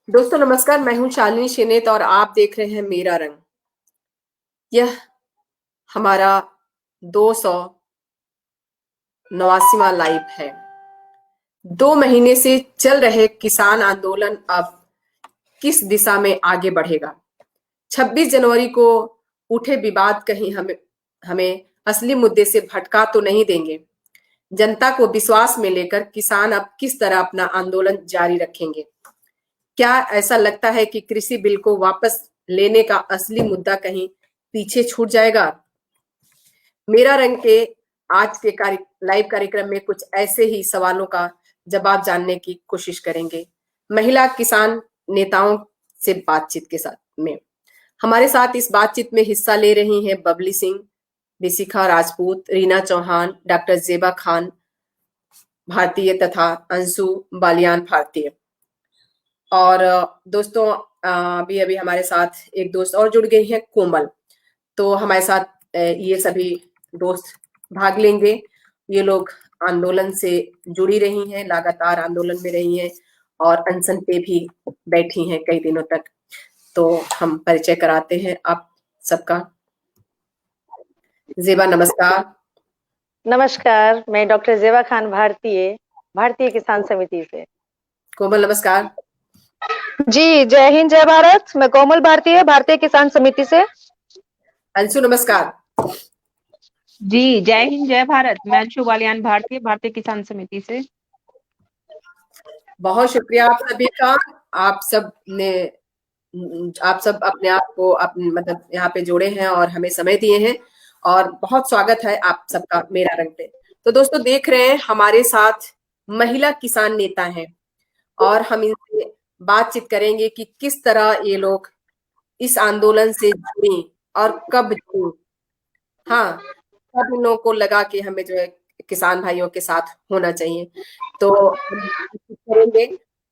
दोस्तों नमस्कार, मैं हूँ शालिनी शेनेत और आप देख रहे हैं मेरा रंग। यह हमारा 289वां लाइव है। 2 महीने से चल रहे किसान आंदोलन अब किस दिशा में आगे बढ़ेगा? 26 जनवरी को उठे विवाद कहीं हमें हमें असली मुद्दे से भटका तो नहीं देंगे? जनता को विश्वास में लेकर किसान अब किस तरह अपना आंदोलन जारी रखेंगे? क्या ऐसा लगता है कि कृषि बिल को वापस लेने का असली मुद्दा कहीं पीछे छूट जाएगा? मेरा रंग के आज के लाइव कार्यक्रम में कुछ ऐसे ही सवालों का जवाब जानने की कोशिश करेंगे। महिला किसान नेताओं से बातचीत के साथ में हमारे साथ इस बातचीत में हिस्सा ले रही हैं बबली सिंह, विशिखा राजपूत, रीना चौहान, डॉक्टर जेबा खान भारतीय तथा अंशु बालियान भारतीय। और दोस्तों अभी अभी हमारे साथ एक दोस्त और जुड़ गई है, कोमल। तो हमारे साथ ये सभी दोस्त भाग लेंगे। ये लोग आंदोलन से जुड़ी रही हैं, लगातार आंदोलन में रही हैं और अनशन पे भी बैठी हैं कई दिनों तक। तो हम परिचय कराते हैं आप सबका। जेबा नमस्कार। नमस्कार, मैं डॉक्टर जेबा खान भारतीय किसान समिति से। कोमल नमस्कार। जी, जय हिंद जय भारत। मैं कोमल भारतीय किसान समिति से। अंशु नमस्कार। जी, जय हिंद जय भारत। मैं अंशु बालियान भारतीय किसान समिति से। बहुत शुक्रिया आप सभी का। आप सब अपने आप को मतलब यहाँ पे जोड़े हैं और हमें समय दिए हैं और बहुत स्वागत है आप सबका मेरा रंग पे। तो दोस्तों देख रहे हैं हमारे साथ महिला किसान नेता हैं और हम इनसे बातचीत करेंगे कि किस तरह ये लोग इस आंदोलन से जुड़ी और कब जुड़ी। हाँ, सब इन लोगों को लगा कि हमें जो है किसान भाइयों के साथ होना चाहिए। तो हम बातचीत करेंगे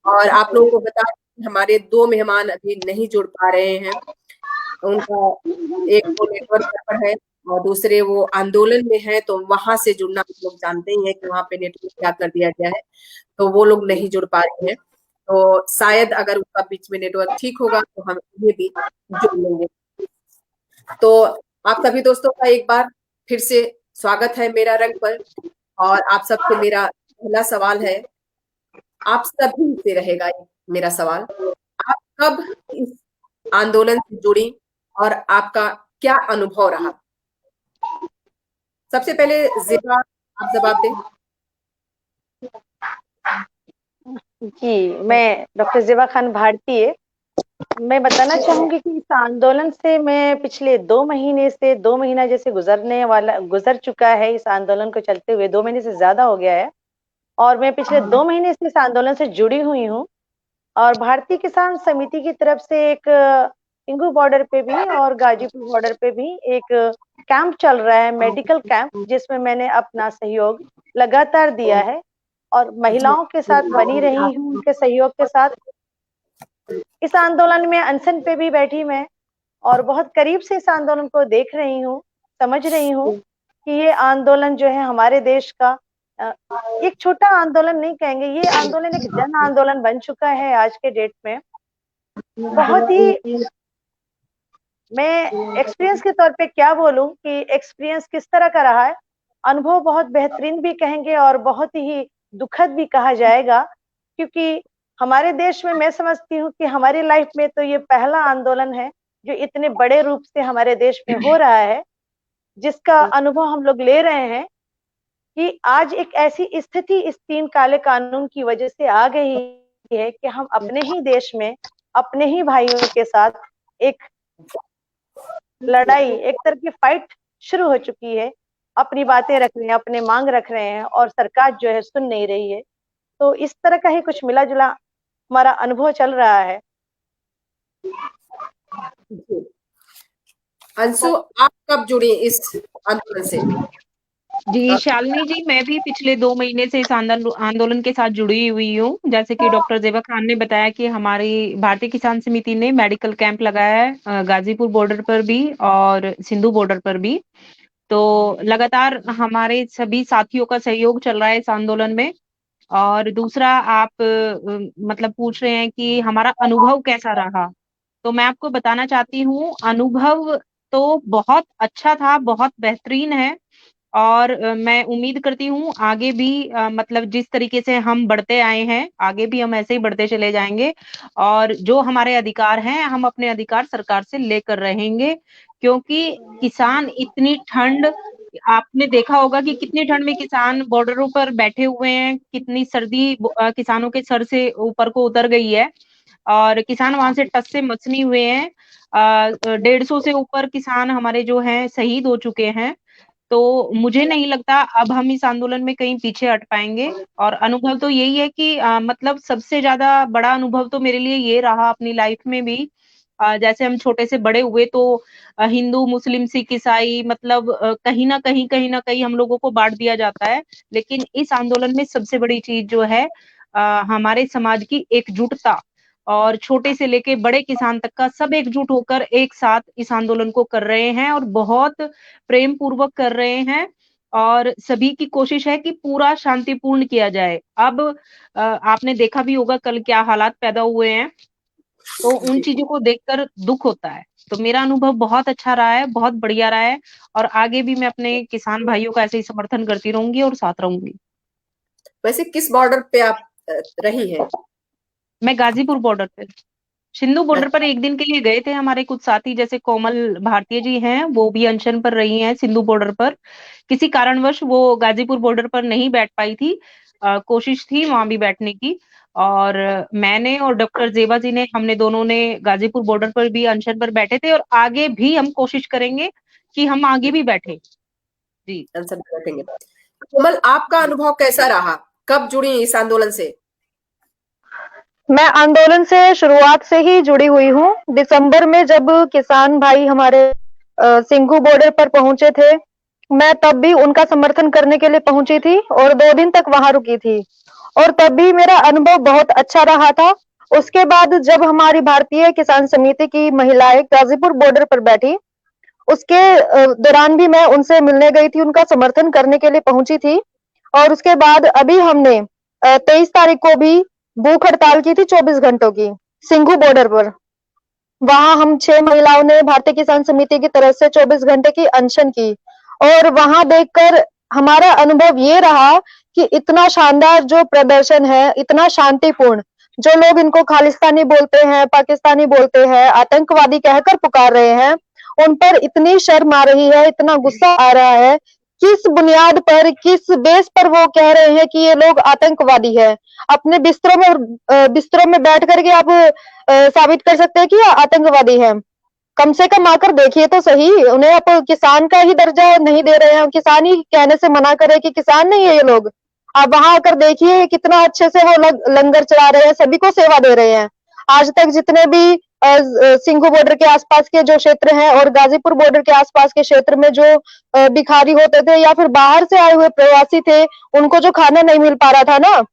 और आप लोगों को बता दें हमारे 2 मेहमान अभी नहीं जुड़ पा रहे हैं। उनका एक तो नेटवर्क पर है और दूसरे वो आंदोलन में है, तो वहां से जुड़ना आप लोग जानते ही हैं कि वहां पे नेटवर्क क्या कर दिया गया है, तो वो लोग नहीं जुड़ पा रहे हैं। तो शायद अगर उनका बीच में नेटवर्क ठीक होगा तो हम ये भी जुड़ लेंगे। तो आप सभी दोस्तों का एक बार फिर से स्वागत है मेरा रंग पर। और आप सबसे मेरा पहला सवाल है, आप सभी से रहेगा मेरा सवाल, आप कब इस आंदोलन से जुड़ी और आपका क्या अनुभव रहा? सबसे पहले जेबा आप जवाब दें। जी, मैं डॉक्टर जेबा खान भारतीय। मैं बताना चाहूंगी कि इस आंदोलन से मैं पिछले 2 महीना जैसे गुजर चुका है। इस आंदोलन को चलते हुए 2 महीने से ज्यादा हो गया है और मैं पिछले 2 महीने से इस आंदोलन से जुड़ी हुई हूँ। और भारतीय किसान समिति की तरफ से एक इंगू बॉर्डर पे भी और गाजीपुर बॉर्डर पे भी एक कैंप चल रहा है, मेडिकल कैंप, जिसमें मैंने अपना सहयोग लगातार दिया है और महिलाओं के साथ बनी रही हूँ, उनके सहयोग के साथ। इस आंदोलन में अनशन पे भी बैठी मैं और बहुत करीब से इस आंदोलन को देख रही हूँ, समझ रही हूँ कि ये आंदोलन जो है हमारे देश का एक छोटा आंदोलन नहीं कहेंगे, ये आंदोलन एक जन आंदोलन बन चुका है आज के डेट में। बहुत ही मैं एक्सपीरियंस के तौर पे क्या बोलूं कि एक्सपीरियंस किस तरह का रहा है। अनुभव बहुत बेहतरीन भी कहेंगे और बहुत ही दुखद भी कहा जाएगा, क्योंकि हमारे देश में मैं समझती हूँ कि हमारी लाइफ में तो ये पहला आंदोलन है जो इतने बड़े रूप से हमारे देश में हो रहा है, जिसका अनुभव हम लोग ले रहे हैं कि आज एक ऐसी स्थिति इस 3 काले कानून की वजह से आ गई है कि हम अपने ही देश में अपने ही भाइयों के साथ एक लड़ाई, एक तरह की फाइट शुरू हो चुकी है। अपनी बातें रख रहे हैं, अपने मांग रख रहे हैं और सरकार जो है सुन नहीं रही है। तो इस तरह का ही कुछ मिला जुला हमारा अनुभव चल रहा है। अंशु, आप कब जुड़ी इस आंदोलन से? जी, शालिनी जी, मैं भी पिछले 2 महीने से इस आंदोलन के साथ जुड़ी हुई हूँ। जैसे कि डॉक्टर जेबा खान ने बताया कि हमारी भारतीय किसान समिति ने मेडिकल कैंप लगाया है गाजीपुर बॉर्डर पर भी और सिंधु बॉर्डर पर भी। तो लगातार हमारे सभी साथियों का सहयोग चल रहा है इस आंदोलन में और दूसरा आप मतलब पूछ रहे हैं कि हमारा अनुभव कैसा रहा? तो मैं आपको बताना चाहती हूँ, अनुभव तो बहुत अच्छा था, बहुत बेहतरीन है और मैं उम्मीद करती हूँ आगे भी मतलब जिस तरीके से हम बढ़ते आए हैं, आगे भी हम ऐसे ही बढ़ते चले जाएँगे और जो हमारे अधिकार हैं, हम अपने अधिकार सरकार से लेकर रहेंगे क्योंकि किसान इतनी ठंड आपने देखा होगा कि कितनी ठंड में किसान बॉर्डरों पर बैठे हुए हैं, कितनी सर्दी किसानों के सर से ऊपर को उतर गई है और किसान वहाँ से टस से मसनी हुए हैं। 150 से ऊपर किसान हमारे जो हैं शहीद हो चुके हैं। तो मुझे नहीं लगता अब हम इस आंदोलन में कहीं पीछे हट पाएँगे और अनुभव तो यही है कि मतलब सबसे ज़्यादा बड़ा अनुभव तो मेरे लिए ये रहा अपनी लाइफ में भी जैसे हम छोटे से बड़े हुए तो हिंदू, मुस्लिम, सिख, ईसाई मतलब कहीं न कहीं हम लोगों को बाँट दिया जाता है। लेकिन इस आंदोलन में सबसे बड़ी चीज़ जो है हमारे समाज की एकजुटता और छोटे से लेके बड़े किसान तक का सब एकजुट होकर एक साथ इस आंदोलन को कर रहे हैं और बहुत प्रेम पूर्वक कर रहे हैं और सभी की कोशिश है कि पूरा शांतिपूर्ण किया जाए। अब आपने देखा भी होगा कल क्या हालात पैदा हुए हैं, तो उन जी। चीज़ों को देखकर दुःख होता है। तो मेरा अनुभव बहुत अच्छा रहा है, बहुत बढ़िया रहा है और आगे भी मैं अपने किसान भाइयों का ऐसे ही समर्थन करती रहूँगी और साथ रहूँगी। वैसे किस बॉर्डर पे आप रही हैं? मैं गाज़ीपुर बॉर्डर पे सिंधु बॉर्डर पर 1 दिन के लिए गए थे हमारे कुछ साथी जैसे कोमल भारतीय जी हैं, वो भी अनशन पर रही हैं सिंधु बॉर्डर पर। किसी कारणवश वो गाज़ीपुर बॉर्डर पर नहीं बैठ पाई थी। कोशिश थी वहाँ भी बैठने की और मैंने और डॉक्टर ज़ेबा जी ने हमने दोनों ने गाज़ीपुर बॉर्डर पर भी अनशन पर बैठे थे और आगे भी हम कोशिश करेंगे कि हम आगे भी बैठे। जी। आंसर बैठेंगे। कोमल, आपका अनुभव कैसा रहा? कब जुड़ी इस आंदोलन से? मैं आंदोलन से शुरुआत से ही जुड़ी हुई हूँ। दिसंबर में जब किसान भाई हमारे सिंघू बॉर्डर पर पहुंचे थे, मैं तब भी उनका समर्थन करने के लिए पहुंची थी और 2 दिन तक वहां रुकी थी और तब भी मेरा अनुभव बहुत अच्छा रहा था। उसके बाद जब हमारी भारतीय किसान समिति की महिलाएं गाजीपुर बॉर्डर पर बैठी, उसके दौरान भी मैं उनसे मिलने गई थी, उनका समर्थन करने के लिए पहुंची थी और उसके बाद अभी हमने 23 तारीख को भी भूख हड़ताल की थी 24 घंटों की सिंघू बॉर्डर पर। वहां हम 6 महिलाओं ने भारतीय किसान समिति की तरफ से 24 घंटे की अनशन की और वहां देखकर हमारा अनुभव ये रहा कि इतना शानदार जो प्रदर्शन है, इतना शांतिपूर्ण, जो लोग इनको खालिस्तानी बोलते हैं, पाकिस्तानी बोलते हैं, आतंकवादी कहकर पुकार रहे हैं, उन पर इतनी शर्म आ रही है, इतना गुस्सा आ रहा है। किस बुनियाद पर, किस बेस पर वो कह रहे हैं कि ये लोग आतंकवादी है? अपने बिस्तरों में बैठ करके आप साबित कर सकते हैं कि ये आतंकवादी है। कम से कम आकर देखिए तो सही, उन्हें आप किसान का ही दर्जा नहीं दे रहे हैं, किसान ही कहने से मना कर रहे हैं कि किसान नहीं है ये लोग। आप वहां आकर देखिए कितना अच्छे से वो लंगर चला रहे हैं, सभी को सेवा दे रहे हैं। आज तक जितने भी सिंघू बॉर्डर के आसपास के जो क्षेत्र हैं और गाजीपुर बॉर्डर के आसपास के क्षेत्र में जो भिखारी होते थे या फिर बाहर से आए हुए प्रवासी थे, उनको जो खाना नहीं मिल पा रहा था ना,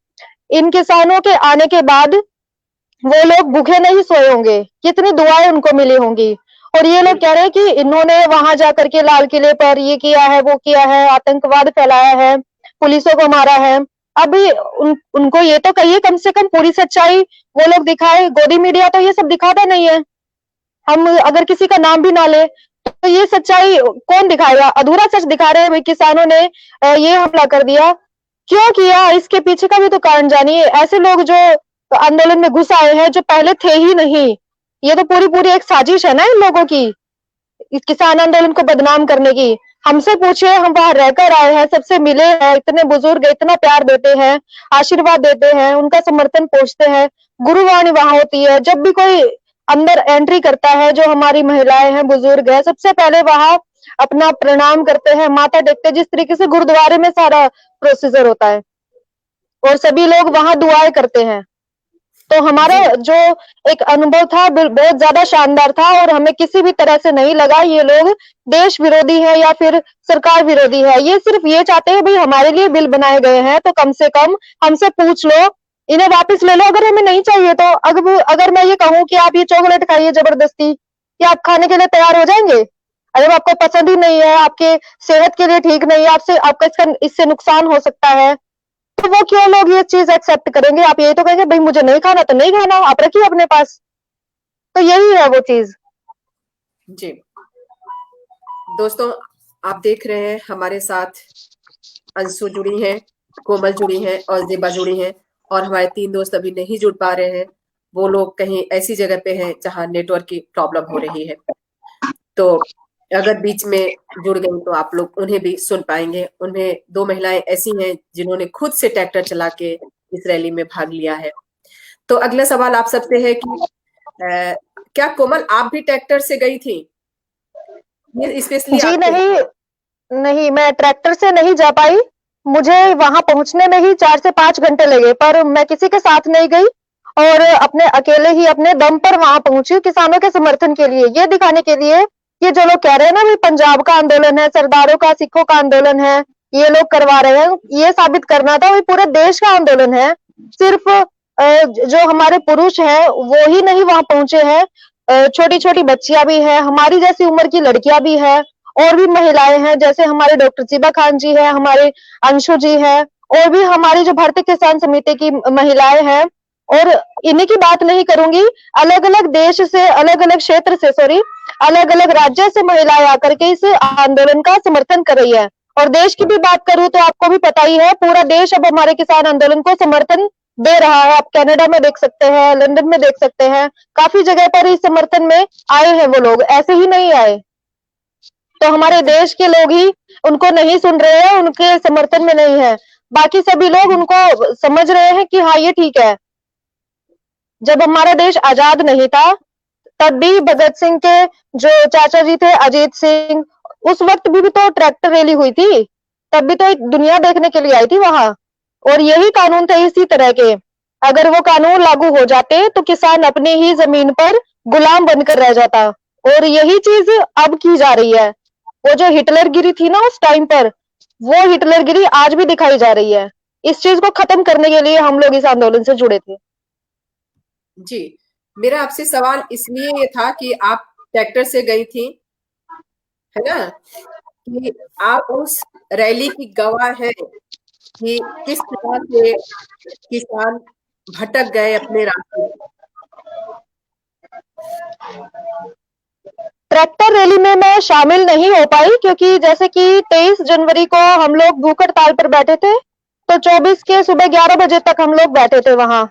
इन किसानों के आने के बाद वो लोग भूखे नहीं सोए होंगे, कितनी दुआएं उनको मिली होंगी। और ये लोग कह रहे हैं कि इन्होंने वहां जाकर के लाल किले पर ये किया है, वो किया है, आतंकवाद फैलाया है, पुलिसों को मारा है। अभी उनको ये तो कहिए कम से कम पूरी सच्चाई वो लोग दिखाए। गोदी मीडिया तो ये सब दिखाता नहीं है। हम अगर किसी का नाम भी ना ले तो ये सच्चाई कौन दिखाएगा? अधूरा सच दिखा रहे हैं भाई, किसानों ने ये हमला कर दिया, क्यों किया? इसके पीछे का भी तो कारण जानिए। ऐसे लोग जो आंदोलन में घुस आए हैं, जो पहले थे ही नहीं, ये तो पूरी पूरी एक साजिश है ना इन लोगों की, इस किसान आंदोलन को बदनाम करने की। हमसे पूछिए, हम वहां रहकर आए हैं, सबसे मिले हैं, इतने बुजुर्ग इतना प्यार देते हैं, आशीर्वाद देते हैं, उनका समर्थन पहुंचते हैं। गुरुवाणी वहां होती है, जब भी कोई अंदर एंट्री करता है, जो हमारी महिलाएं हैं, बुजुर्ग है, सबसे पहले वहां अपना प्रणाम करते हैं, माथा टेकते हैं, जिस तरीके से गुरुद्वारे में सारा प्रोसीजर होता है और सभी लोग वहां दुआएं करते हैं। तो हमारा जो एक अनुभव था बहुत ज्यादा शानदार था और हमें किसी भी तरह से नहीं लगा ये लोग देश विरोधी है या फिर सरकार विरोधी है। ये सिर्फ ये चाहते हैं भाई हमारे लिए बिल बनाए गए हैं तो कम से कम हमसे पूछ लो, इन्हें वापस ले लो अगर हमें नहीं चाहिए तो। अगर मैं ये कहूँ कि आप ये चॉकलेट खाइए जबरदस्ती, क्या आप खाने के लिए तैयार हो जाएंगे? अगर आपको पसंद ही नहीं है, आपके सेहत के लिए ठीक नहीं है, आपका इससे नुकसान हो सकता है, तो वो क्यों लोग ये चीज एक्सेप्ट करेंगे? आप यही तो कहेंगे भाई मुझे नहीं खाना तो नहीं खाना, आप रखिए अपने पास। तो यही है वो चीज। जी दोस्तों, आप देख रहे हैं हमारे साथ अंशु जुड़ी हैं, कोमल जुड़ी हैं और जेबा जुड़ी हैं, और हमारे 3 दोस्त अभी नहीं जुड़ पा रहे हैं। वो लोग कहीं ऐसी जगह पे हैं जहां नेटवर्क की प्रॉब्लम हो रही है। तो अगर बीच में जुड़ गई तो आप लोग उन्हें भी सुन पाएंगे। उन्हें 2 महिलाएं ऐसी हैं जिन्होंने खुद से ट्रैक्टर चला के इस रैली में भाग लिया है। तो अगला सवाल आप सबसे है कि क्या कोमल आप भी ट्रैक्टर से गई थी? ये स्पेशली जी आपके नहीं, मैं ट्रैक्टर से नहीं जा पाई। मुझे वहां पहुंचने में ही 4 से 5 घंटे लगे, पर मैं किसी के साथ नहीं गई और अपने अकेले ही अपने दम पर वहां पहुंची किसानों के समर्थन के लिए, ये दिखाने के लिए कि जो लोग कह रहे हैं ना भी पंजाब का आंदोलन है, सरदारों का, सिखों का आंदोलन है, ये लोग करवा रहे हैं, ये साबित करना था भी पूरे देश का आंदोलन है। सिर्फ जो हमारे पुरुष हैं वो ही नहीं वहां पहुंचे हैं, छोटी छोटी बच्चियां भी हैं, हमारी जैसी उम्र की लड़कियां भी हैं, और भी महिलाएं हैं, जैसे हमारे डॉक्टर ज़िबा खान जी हैं, हमारे अंशु जी हैं, और भी हमारी जो भारतीय किसान समिति की महिलाएं हैं। और इन्हीं की बात नहीं करूंगी, अलग अलग देश से, अलग अलग क्षेत्र से, सॉरी, अलग अलग राज्य से महिलाएं आकर के इस आंदोलन का समर्थन कर रही है। और देश की भी बात करूं तो आपको भी पता ही है, पूरा देश अब हमारे किसान आंदोलन को समर्थन दे रहा है। आप कनाडा में देख सकते हैं, लंदन में देख सकते हैं, काफी जगह पर इस समर्थन में आए हैं वो लोग, ऐसे ही नहीं आए। तो हमारे देश के लोग ही उनको नहीं सुन रहे हैं, उनके समर्थन में नहीं है। बाकी सभी लोग उनको समझ रहे हैं कि हाँ ये ठीक है। जब हमारा देश आजाद नहीं था तब भी भगत सिंह के जो चाचा जी थे अजीत सिंह, उस वक्त भी तो ट्रैक्टर रैली हुई थी, तब भी तो एक दुनिया देखने के लिए आई थी वहां। और यही कानून थे इसी तरह के। अगर वो कानून लागू हो जाते तो किसान अपनी ही जमीन पर गुलाम बनकर रह जाता। और यही चीज अब की जा रही है। वो जो हिटलरगिरी थी ना उस टाइम पर, वो हिटलरगिरी आज भी दिखाई जा रही है। इस चीज को खत्म करने के लिए हम लोग इस आंदोलन से जुड़े थे। जी, मेरा आपसे सवाल इसलिए ये था कि आप ट्रैक्टर से गई थी, है ना, कि आप उस रैली की गवाह है कि किस तरह से किसान भटक गए अपने रास्ते। ट्रैक्टर रैली में मैं शामिल नहीं हो पाई क्योंकि जैसे कि 23 जनवरी को हम लोग भूख हड़ताल पर बैठे थे, तो 24 के सुबह 11 बजे तक हम लोग बैठे थे वहां,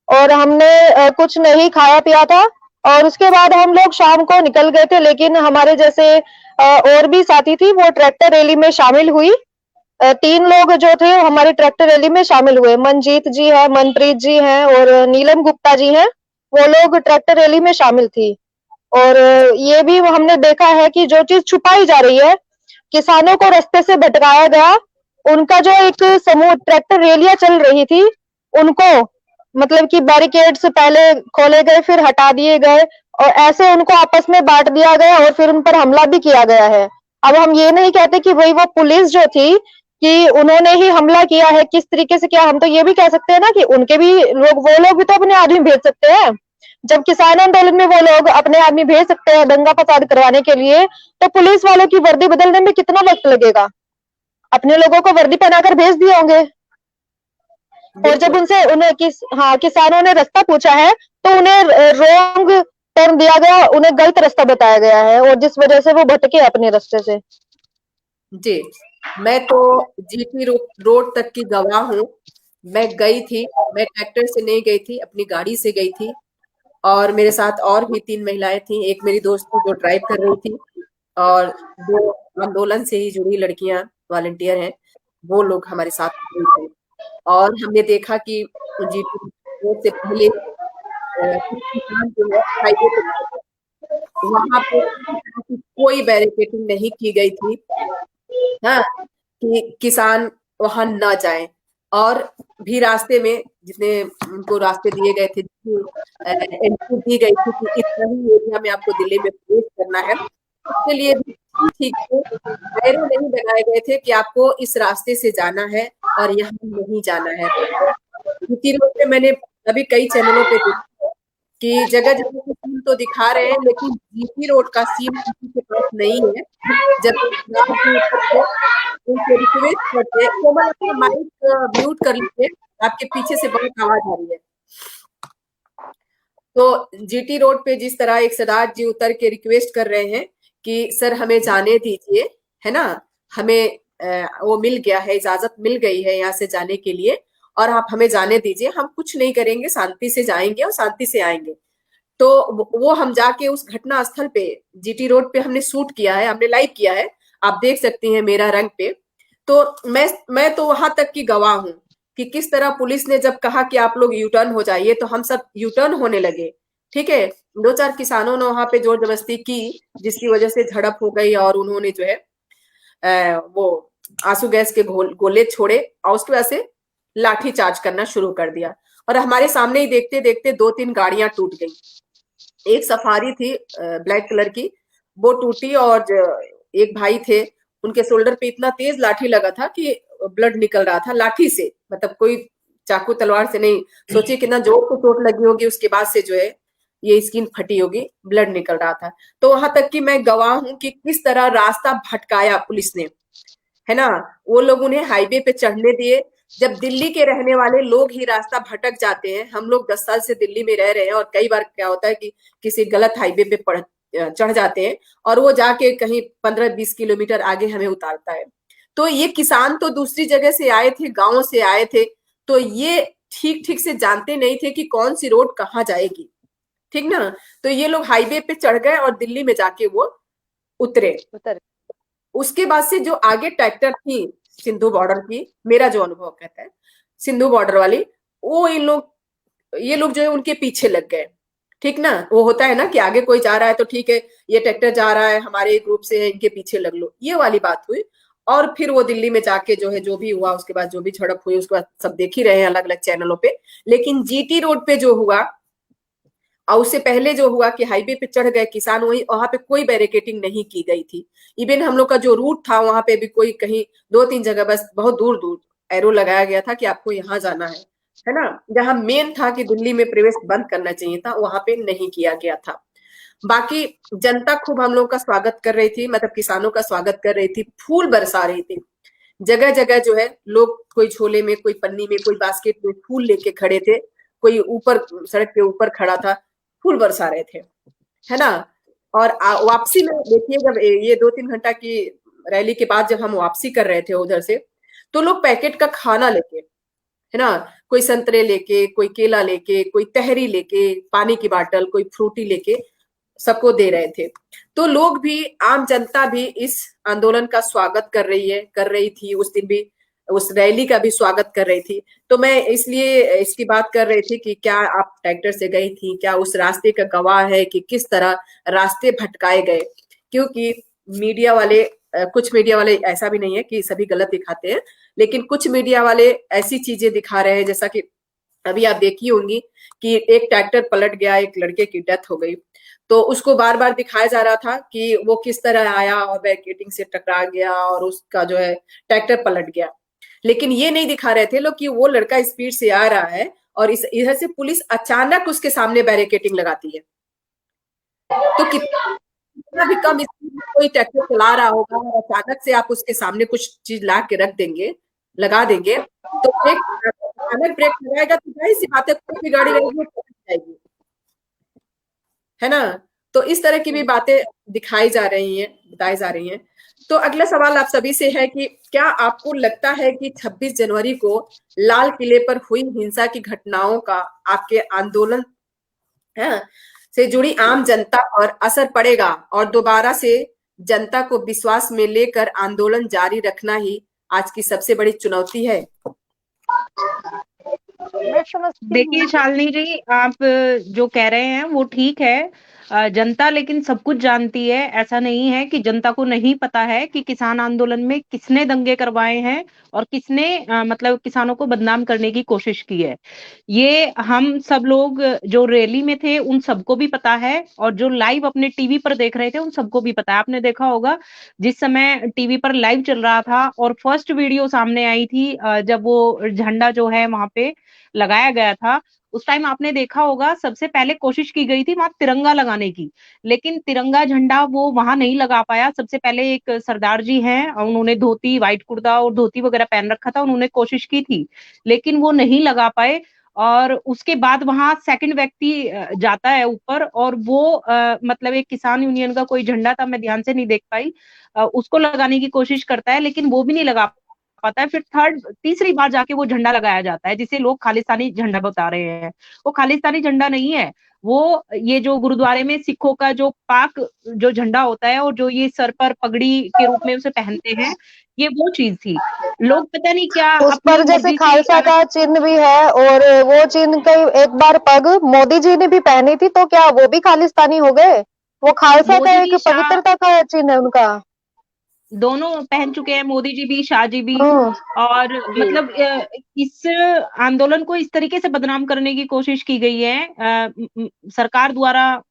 और हमने कुछ नहीं खाया पिया था। और उसके बाद हम लोग शाम को निकल गए थे, लेकिन हमारे जैसे और भी साथी थी वो ट्रैक्टर रैली में शामिल हुई। 3 लोग जो थे हमारी ट्रैक्टर रैली में शामिल हुए, मनजीत जी है, मनप्रीत जी हैं और नीलम गुप्ता जी हैं, वो लोग ट्रैक्टर रैली में शामिल थी। और ये भी हमने देखा है कि जो चीज छुपाई जा रही है, किसानों को रास्ते से भटकाया गया, उनका जो एक समूह ट्रैक्टर रैलियां चल रही थी, उनको मतलब कि बैरिकेड्स पहले खोले गए, फिर हटा दिए गए, और ऐसे उनको आपस में बांट दिया गया और फिर उन पर हमला भी किया गया है। अब हम ये नहीं कहते कि भाई वो पुलिस जो थी कि उन्होंने ही हमला किया है, किस तरीके से किया, हम तो ये भी कह सकते हैं ना कि उनके भी लोग, वो लोग भी तो अपने आदमी भेज सकते हैं। जब किसान आंदोलन में वो लोग अपने आदमी भेज सकते हैं दंगा फसाद करवाने के लिए, तो पुलिस वालों की वर्दी बदलने में कितना वक्त लगेगा? अपने लोगों को वर्दी पहनाकर भेज दिए होंगे। और जब उनसे उन्हें किसानों ने रास्ता पूछा है तो उन्हें रॉन्ग टर्न दिया गया, उन्हें गलत रास्ता बताया गया है, और जिस वजह से वो भटके अपने रास्ते से। जी, मैं तो जीटी रोड तक की गवाह हूँ। मैं गई थी, मैं ट्रैक्टर से नहीं गई थी, अपनी गाड़ी से गई थी, और मेरे साथ और भी 3 महिलाएं थी। एक मेरी दोस्त थी जो ड्राइव कर रही थी, और 2 आंदोलन से ही जुड़ी लड़कियां वॉलंटियर हैं, वो लोग हमारे साथ गए थे। और हमने देखा कि जीटी रोड से पहले कुछ किसान जो है हाईवे पे, वहां पे कोई बैरिकेडिंग नहीं की गई थी, हाँ, कि किसान वहां ना जाए। और भी रास्ते में जितने उनको रास्ते दिए गए थे, एंट्री दी गई थी कि इतना ही एरिया में आपको दिल्ली में प्रवेश करना है, उसके लिए भी ठीक से दायरे नहीं बनाए गए थे कि आपको इस रास्ते से जाना है और यहाँ नहीं जाना है। जीटी रोड पे मैंने अभी कई चैनलों पे देखा है कि जगह जगह तो दिखा रहे हैं, लेकिन जीटी रोड का सीन किसी के पास नहीं है। जब रात में उतर के उनसे रिक्वेस्ट करते हैं, कोमल अपना माइक म्यूट कर लीजिए, आपके पीछे से बहुत आवाज आ रही है। तो जीटी रोड पे जिस तरह एक सरदार जी उतर के रिक्वेस्ट कर रहे हैं कि सर हमें जाने दीजिए, है ना, हमें वो मिल गया है, इजाजत मिल गई है यहाँ से जाने के लिए, और आप हमें जाने दीजिए, हम कुछ नहीं करेंगे, शांति से जाएंगे और शांति से आएंगे। तो वो हम जाके उस घटना स्थल पे जीटी रोड पे हमने शूट किया है, हमने लाइव किया है, आप देख सकती हैं मेरा रंग पे। तो मैं तो वहां तक की गवाह हूँ कि किस तरह पुलिस ने जब कहा कि आप लोग यू टर्न हो जाइए, तो हम सब यू टर्न होने लगे। ठीक है, 2-4 किसानों ने वहां पे जोर जबरदस्ती की, जिसकी वजह से झड़प हो गई और उन्होंने जो है वो आंसू गैस के गोले छोड़े और उसकी वजह से लाठी चार्ज करना शुरू कर दिया। और हमारे सामने ही देखते देखते 2-3 गाड़ियां टूट गई। एक सफारी थी ब्लैक कलर की, वो टूटी, और एक भाई थे, उनके शोल्डर पे इतना तेज लाठी लगा था कि ब्लड निकल रहा था लाठी से, मतलब कोई चाकू तलवार से नहीं। सोचिए कितना जोर से चोट लगी होगी, उसके बाद से जो है ये स्किन फटी होगी, ब्लड निकल रहा था। तो वहां तक कि मैं गवाह हूं कि किस तरह रास्ता भटकाया पुलिस ने, है ना। वो लोग उन्हें हाईवे पे चढ़ने दिए। जब दिल्ली के रहने वाले लोग ही रास्ता भटक जाते हैं, हम लोग 10 साल से दिल्ली में रह रहे हैं, और कई बार क्या होता है कि किसी गलत हाईवे पे चढ़ जाते हैं और वो जाके कहीं 15-20 किलोमीटर आगे हमें उतारता है। तो ये किसान तो दूसरी जगह से आए थे, गांवों से आए थे, तो ये ठीक ठीक से जानते नहीं थे कि कौन सी रोड कहाँ जाएगी, ठीक ना। तो ये लोग हाईवे पे चढ़ गए और दिल्ली में जाके वो उतरे। उसके बाद से जो आगे ट्रैक्टर थी सिंधु बॉर्डर की, मेरा जो अनुभव कहता है सिंधु बॉर्डर वाली, वो ये लोग जो है उनके पीछे लग गए, ठीक ना। वो होता है ना कि आगे कोई जा रहा है तो ठीक है, ये ट्रैक्टर जा रहा है, हमारे ग्रुप से है, इनके पीछे लग लो, ये वाली बात हुई। और फिर वो दिल्ली में जाके जो है जो भी हुआ, उसके बाद जो भी झड़प हुई, उसके बाद सब देख ही रहे हैं अलग अलग चैनलों पे। लेकिन जीटी रोड पे जो हुआ और उससे पहले जो हुआ कि हाईवे पे चढ़ गए किसान, वहां पे कोई बैरिकेटिंग नहीं की गई थी। इवन हम लोग का जो रूट था वहां पे भी कोई कहीं 2-3 जगह बस बहुत दूर दूर एरो लगाया गया था कि आपको यहाँ जाना है ना। जहां मेन था कि दिल्ली में प्रवेश बंद करना चाहिए था, वहां पे नहीं किया गया था। बाकी जनता खूब हम लोग का स्वागत कर रही थी, मतलब किसानों का स्वागत कर रही थी, फूल बरसा रही थी। जगह जगह जो है लोग, कोई झोले में, कोई पन्नी में, कोई बास्केट में फूल लेके खड़े थे, कोई ऊपर सड़क के ऊपर खड़ा था, फूल बरसा रहे थे, है ना। और वापसी में देखिए, जब ये 2-3 घंटा की रैली के बाद जब हम वापसी कर रहे थे उधर से, तो लोग पैकेट का खाना लेके, है ना, कोई संतरे लेके, कोई केला लेके, कोई तहरी लेके, पानी की बाटल, कोई फ्रूटी लेके सबको दे रहे थे। तो लोग भी, आम जनता भी इस आंदोलन का स्वागत कर रही थी, उस दिन भी उस रैली का भी स्वागत कर रही थी। तो मैं इसलिए इसकी बात कर रही थी कि क्या आप ट्रैक्टर से गई थी, क्या उस रास्ते का गवाह है कि किस तरह रास्ते भटकाए गए। क्योंकि मीडिया वाले, कुछ मीडिया वाले, ऐसा भी नहीं है कि सभी गलत दिखाते हैं, लेकिन कुछ मीडिया वाले ऐसी चीजें दिखा रहे हैं, जैसा कि अभी आप देखी होंगी कि एक ट्रैक्टर पलट गया, एक लड़के की डेथ हो गई, तो उसको बार बार दिखाया जा रहा था कि वो किस तरह आया और बैरिकेडिंग से टकरा गया और उसका जो है ट्रैक्टर पलट गया। लेकिन ये नहीं दिखा रहे थे लोग कि वो लड़का स्पीड से आ रहा है और इधर से पुलिस अचानक उसके सामने बैरिकेडिंग लगाती है। तो कितना भी कम स्पीड में कोई ट्रैक्टर चला रहा होगा और अचानक से आप उसके सामने कुछ चीज ला के रख देंगे, लगा देंगे, तो अचानक ब्रेक लगाएगा तो जाहिर सी बात है कोई भी गाड़ी रहेगी वो पलट जाएगी, है ना। तो इस तरह की भी बातें दिखाई जा रही हैं, बताई जा रही हैं। तो अगला सवाल आप सभी से है कि क्या आपको लगता है कि 26 जनवरी को लाल किले पर हुई हिंसा की घटनाओं का आपके आंदोलन से जुड़ी आम जनता पर असर पड़ेगा और दोबारा से जनता को विश्वास में लेकर आंदोलन जारी रखना ही आज की सबसे बड़ी चुनौती है? मैं समझती देखिए हूँ शालिनी जी, आप जो कह रहे हैं वो ठीक है। जनता लेकिन सब कुछ जानती है। ऐसा नहीं है कि जनता को नहीं पता है कि किसान आंदोलन में किसने दंगे करवाए हैं और किसने मतलब किसानों को बदनाम करने की कोशिश की है। ये हम सब लोग जो रैली में थे उन सबको भी पता है, और जो लाइव अपने टीवी पर देख रहे थे उन सबको भी पता है। आपने देखा होगा जिस समय टीवी पर लाइव चल रहा था और फर्स्ट वीडियो सामने आई थी, जब वो झंडा जो है वहां पे लगाया गया था, उस टाइम आपने देखा होगा सबसे पहले कोशिश की गई थी वहां तिरंगा लगाने की, लेकिन तिरंगा झंडा वो वहां नहीं लगा पाया। सबसे पहले एक सरदार जी हैं, उन्होंने धोती, व्हाइट कुर्ता और धोती वगैरह पहन रखा था, उन्होंने कोशिश की थी, लेकिन वो नहीं लगा पाए। और उसके बाद वहां सेकंड व्यक्ति जाता है ऊपर, और वो मतलब एक किसान यूनियन का कोई झंडा था, मैं ध्यान से नहीं देख पाई, उसको लगाने की कोशिश करता है, लेकिन वो भी नहीं लगा पाता है। फिर तीसरी बार जाके वो झंडा लगाया जाता है, जिसे लोग खालिस्तानी झंडा बता रहे हैं। वो खालिस्तानी झंडा नहीं है, वो ये जो गुरुद्वारे में सिखों का जो पाक जो झंडा होता है, और जो ये सर पर पगड़ी के रूप में उसे पहनते हैं, ये वो चीज थी। लोग पता नहीं क्या उस अपनी पर जैसे मर्जी से खालसा का चिन्ह भी है, और वो चिन्ह का एक बार पग मोदी जी ने भी पहनी थी, तो क्या वो भी खालिस्तानी हो गए? वो खालसा का मोदी एक जी, शाह, पवित्रता का चिन्ह है उनका। दोनों पहन चुके हैं, मोदी जी भी, शाह जी भी। हम्म। और जी। मतलब इस आंदोलन को इस तरीके से बदनाम करने की कोशिश की गई है सरकार द्वारा,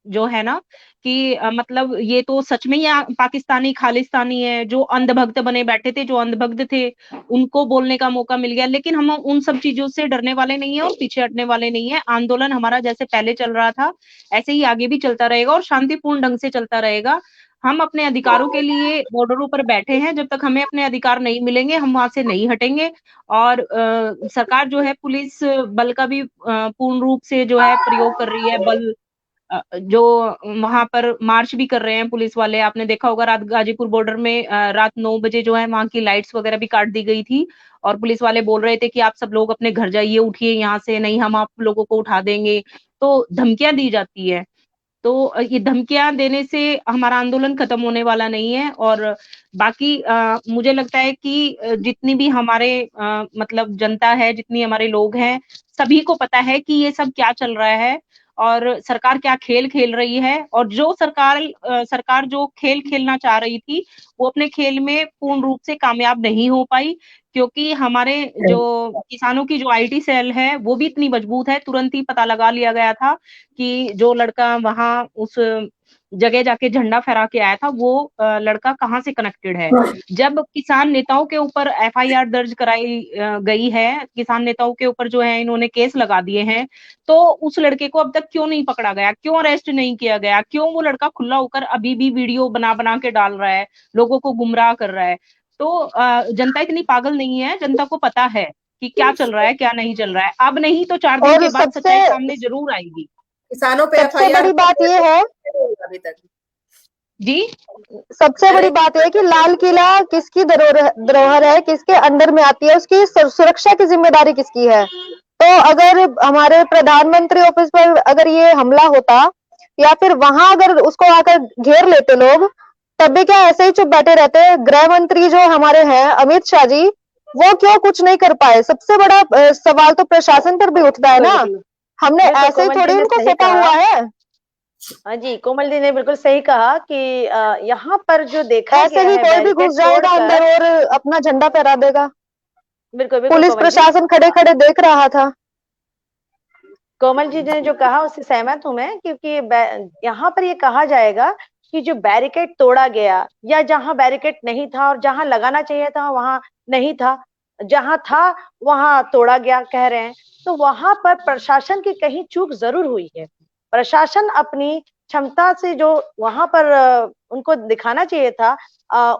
जो है ना, कि मतलब ये तो सच में ही पाकिस्तानी खालिस्तानी है। जो अंधभक्त बने बैठे थे, जो अंधभक्त थे, उनको बोलने का मौका मिल गया। लेकिन हम उन सब चीजों से डरने वाले नहीं है और पीछे हटने वाले नहीं है। आंदोलन हमारा जैसे पहले चल रहा था, ऐसे ही आगे भी चलता रहेगा और शांतिपूर्ण ढंग से चलता रहेगा। हम अपने अधिकारों के लिए बॉर्डरों पर बैठे हैं, जब तक हमें अपने अधिकार नहीं मिलेंगे हम वहां से नहीं हटेंगे। और सरकार जो है पुलिस बल का भी पूर्ण रूप से जो है प्रयोग कर रही है, बल जो वहां पर मार्च भी कर रहे हैं पुलिस वाले। आपने देखा होगा रात गाजीपुर बॉर्डर में रात 9 बजे जो है वहां की लाइट्स वगैरह भी काट दी गई थी, और पुलिस वाले बोल रहे थे कि आप सब लोग अपने घर जाइए, उठिए यहाँ से, नहीं हम आप लोगों को उठा देंगे। तो धमकियां दी जाती है। तो ये धमकियां देने से हमारा आंदोलन खत्म होने वाला नहीं है। और बाकी मुझे लगता है कि जितनी भी हमारे मतलब जनता है, जितनी हमारे लोग हैं, सभी को पता है कि ये सब क्या चल रहा है और सरकार क्या खेल खेल रही है। और जो सरकार जो खेल खेलना चाह रही थी, वो अपने खेल में पूर्ण रूप से कामयाब नहीं हो पाई, क्योंकि हमारे जो किसानों की जो आईटी सेल है वो भी इतनी मजबूत है। तुरंत ही पता लगा लिया गया था कि जो लड़का वहां उस जगह जाके झंडा फहरा के आया था, वो लड़का कहाँ से कनेक्टेड है। जब किसान नेताओं के ऊपर एफआईआर दर्ज कराई गई है, किसान नेताओं के ऊपर जो है इन्होंने केस लगा दिए हैं, तो उस लड़के को अब तक क्यों नहीं पकड़ा गया, क्यों अरेस्ट नहीं किया गया, क्यों वो लड़का खुला होकर अभी भी वीडियो बना बना के डाल रहा है, लोगों को गुमराह कर रहा है। तो जनता इतनी पागल नहीं है, जनता को पता है कि क्या चल रहा है, क्या नहीं चल रहा है। अब नहीं तो 4 दिन और के बाद सच्चाई सामने जरूर आएगी। किसानों पे सबसे एफआईआर बड़ी बात ये है, अभी तक। जी, सबसे बड़ी बात यह है कि लाल किला किसकी धरोहर है, किसके अंडर में आती है, उसकी सुरक्षा की जिम्मेदारी किसकी है? तो अगर हमारे प्रधानमंत्री ऑफिस पर अगर ये हमला होता, या फिर वहां अगर उसको आकर घेर लेते लोग, तब भी क्या ऐसे ही चुप बैठे रहते? गृह मंत्री जो हमारे हैं अमित शाह जी, वो क्यों कुछ नहीं कर पाए? सबसे बड़ा सवाल तो प्रशासन पर भी उठता है ना। हमने बिल्कुल, ऐसे ही कोमल थोड़ी जी ने उनको सही सौंपा कहा। हुआ है। हाँ जी, कोमल जी ने बिल्कुल सही कहा कि यहाँ पर जो देखा ऐसे गया ही है कोई भी बैरिकेड घुस जाएगा अंदर तोड़कर, और अपना झंडा फहरा देगा। बिल्कुल बिल्कुल पुलिस कोमल जी, प्रशासन खड़े खड़े देख रहा था। कोमल जी ने जो कहा उससे सहमत हूं मैं, क्योंकि यहाँ पर ये कहा जाएगा कि जो बैरिकेड तोड़ा गया, या जहां बैरिकेड नहीं था और जहां लगाना चाहिए था वहां नहीं था, जहां था वहां तोड़ा गया कह रहे हैं, तो वहां पर प्रशासन की कहीं चूक जरूर हुई है। प्रशासन अपनी क्षमता से जो वहां पर उनको दिखाना चाहिए था,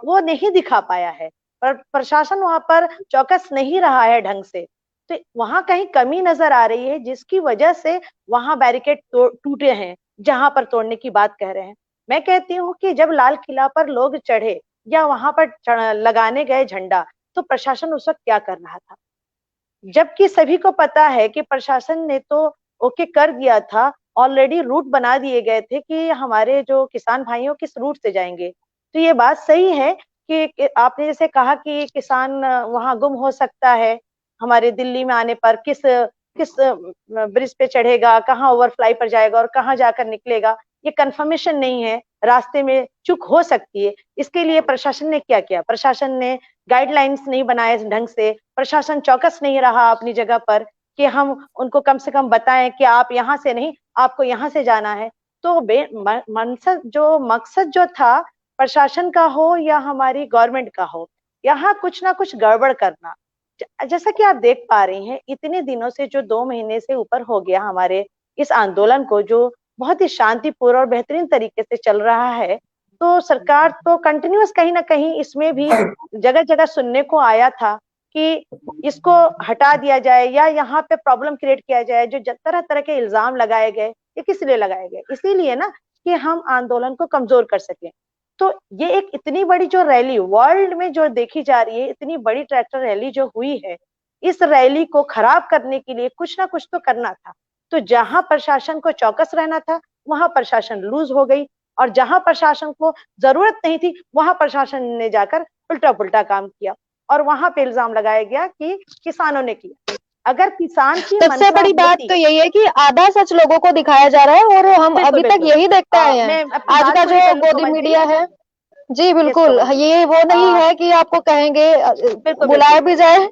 वो नहीं दिखा पाया है। पर प्रशासन वहां पर चौकस नहीं रहा है ढंग से, तो वहां कहीं कमी नजर आ रही है, जिसकी वजह से वहां बैरिकेड टूटे हैं जहां पर तोड़ने की बात कह रहे हैं। मैं कहती हूँ कि जब लाल किला पर लोग चढ़े या वहां पर लगाने गए झंडा, तो प्रशासन उस वक्त क्या कर रहा था? जबकि सभी को पता है कि प्रशासन ने तो ओके कर दिया था, ऑलरेडी रूट बना दिए गए थे कि हमारे जो किसान भाइयों किस रूट से जाएंगे। तो ये बात सही है कि आपने जैसे कहा कि किसान वहां गुम हो सकता है, हमारे दिल्ली में आने पर किस किस ब्रिज पे चढ़ेगा, कहाँ ओवरफ्लाई पर जाएगा और कहाँ जाकर निकलेगा, ये कंफर्मेशन नहीं है, रास्ते में चूक हो सकती है। इसके लिए प्रशासन ने क्या किया? प्रशासन ने गाइडलाइंस नहीं बनाए ढंग से, प्रशासन चौकस नहीं रहा अपनी जगह पर कि हम उनको कम से कम बताएं कि आप यहाँ से नहीं, आपको यहाँ से जाना है। तो मकसद जो था प्रशासन का हो या हमारी गवर्नमेंट का हो, यहाँ कुछ ना कुछ गड़बड़ करना, जैसा कि आप देख पा रही हैं, इतने दिनों से जो 2 महीने से ऊपर हो गया हमारे इस आंदोलन को, जो बहुत ही शांतिपूर्ण और बेहतरीन तरीके से चल रहा है, तो सरकार तो कंटिन्यूअस कहीं ना कहीं इसमें भी जगह जगह सुनने को आया था कि इसको हटा दिया जाए या यहाँ पे प्रॉब्लम क्रिएट किया जाए। जो तरह तरह के इल्जाम लगाए गए, ये किस लिए लगाए गए? इसीलिए ना कि हम आंदोलन को कमजोर कर सकें। तो ये एक इतनी बड़ी जो रैली वर्ल्ड में जो देखी जा रही है, इतनी बड़ी ट्रैक्टर रैली जो हुई है, इस रैली को खराब करने के लिए कुछ ना कुछ तो करना था। तो जहां प्रशासन को चौकस रहना था, वहां प्रशासन लूज हो गई, और जहां प्रशासन को जरूरत नहीं थी, वहां प्रशासन ने जाकर उल्टा पुल्टा काम किया, और वहां पे इल्जाम लगाया गया कि किसानों ने किया। अगर किसान की सबसे मंशा बड़ी बात होती, तो यही है कि आधा सच लोगों को दिखाया जा रहा है, और हम बिल्कुल अभी तक बिल्कुल यही देखते आए हैं। मैं अपनी आज बात का पूरी जो कर लूं गोदी कोमल जी। मीडिया है, जी यस बिल्कुल, कोमल जी, ये वो नहीं है कि आपको कहेंगे बिल्कुल बुलाया बिल्कुल भी जाए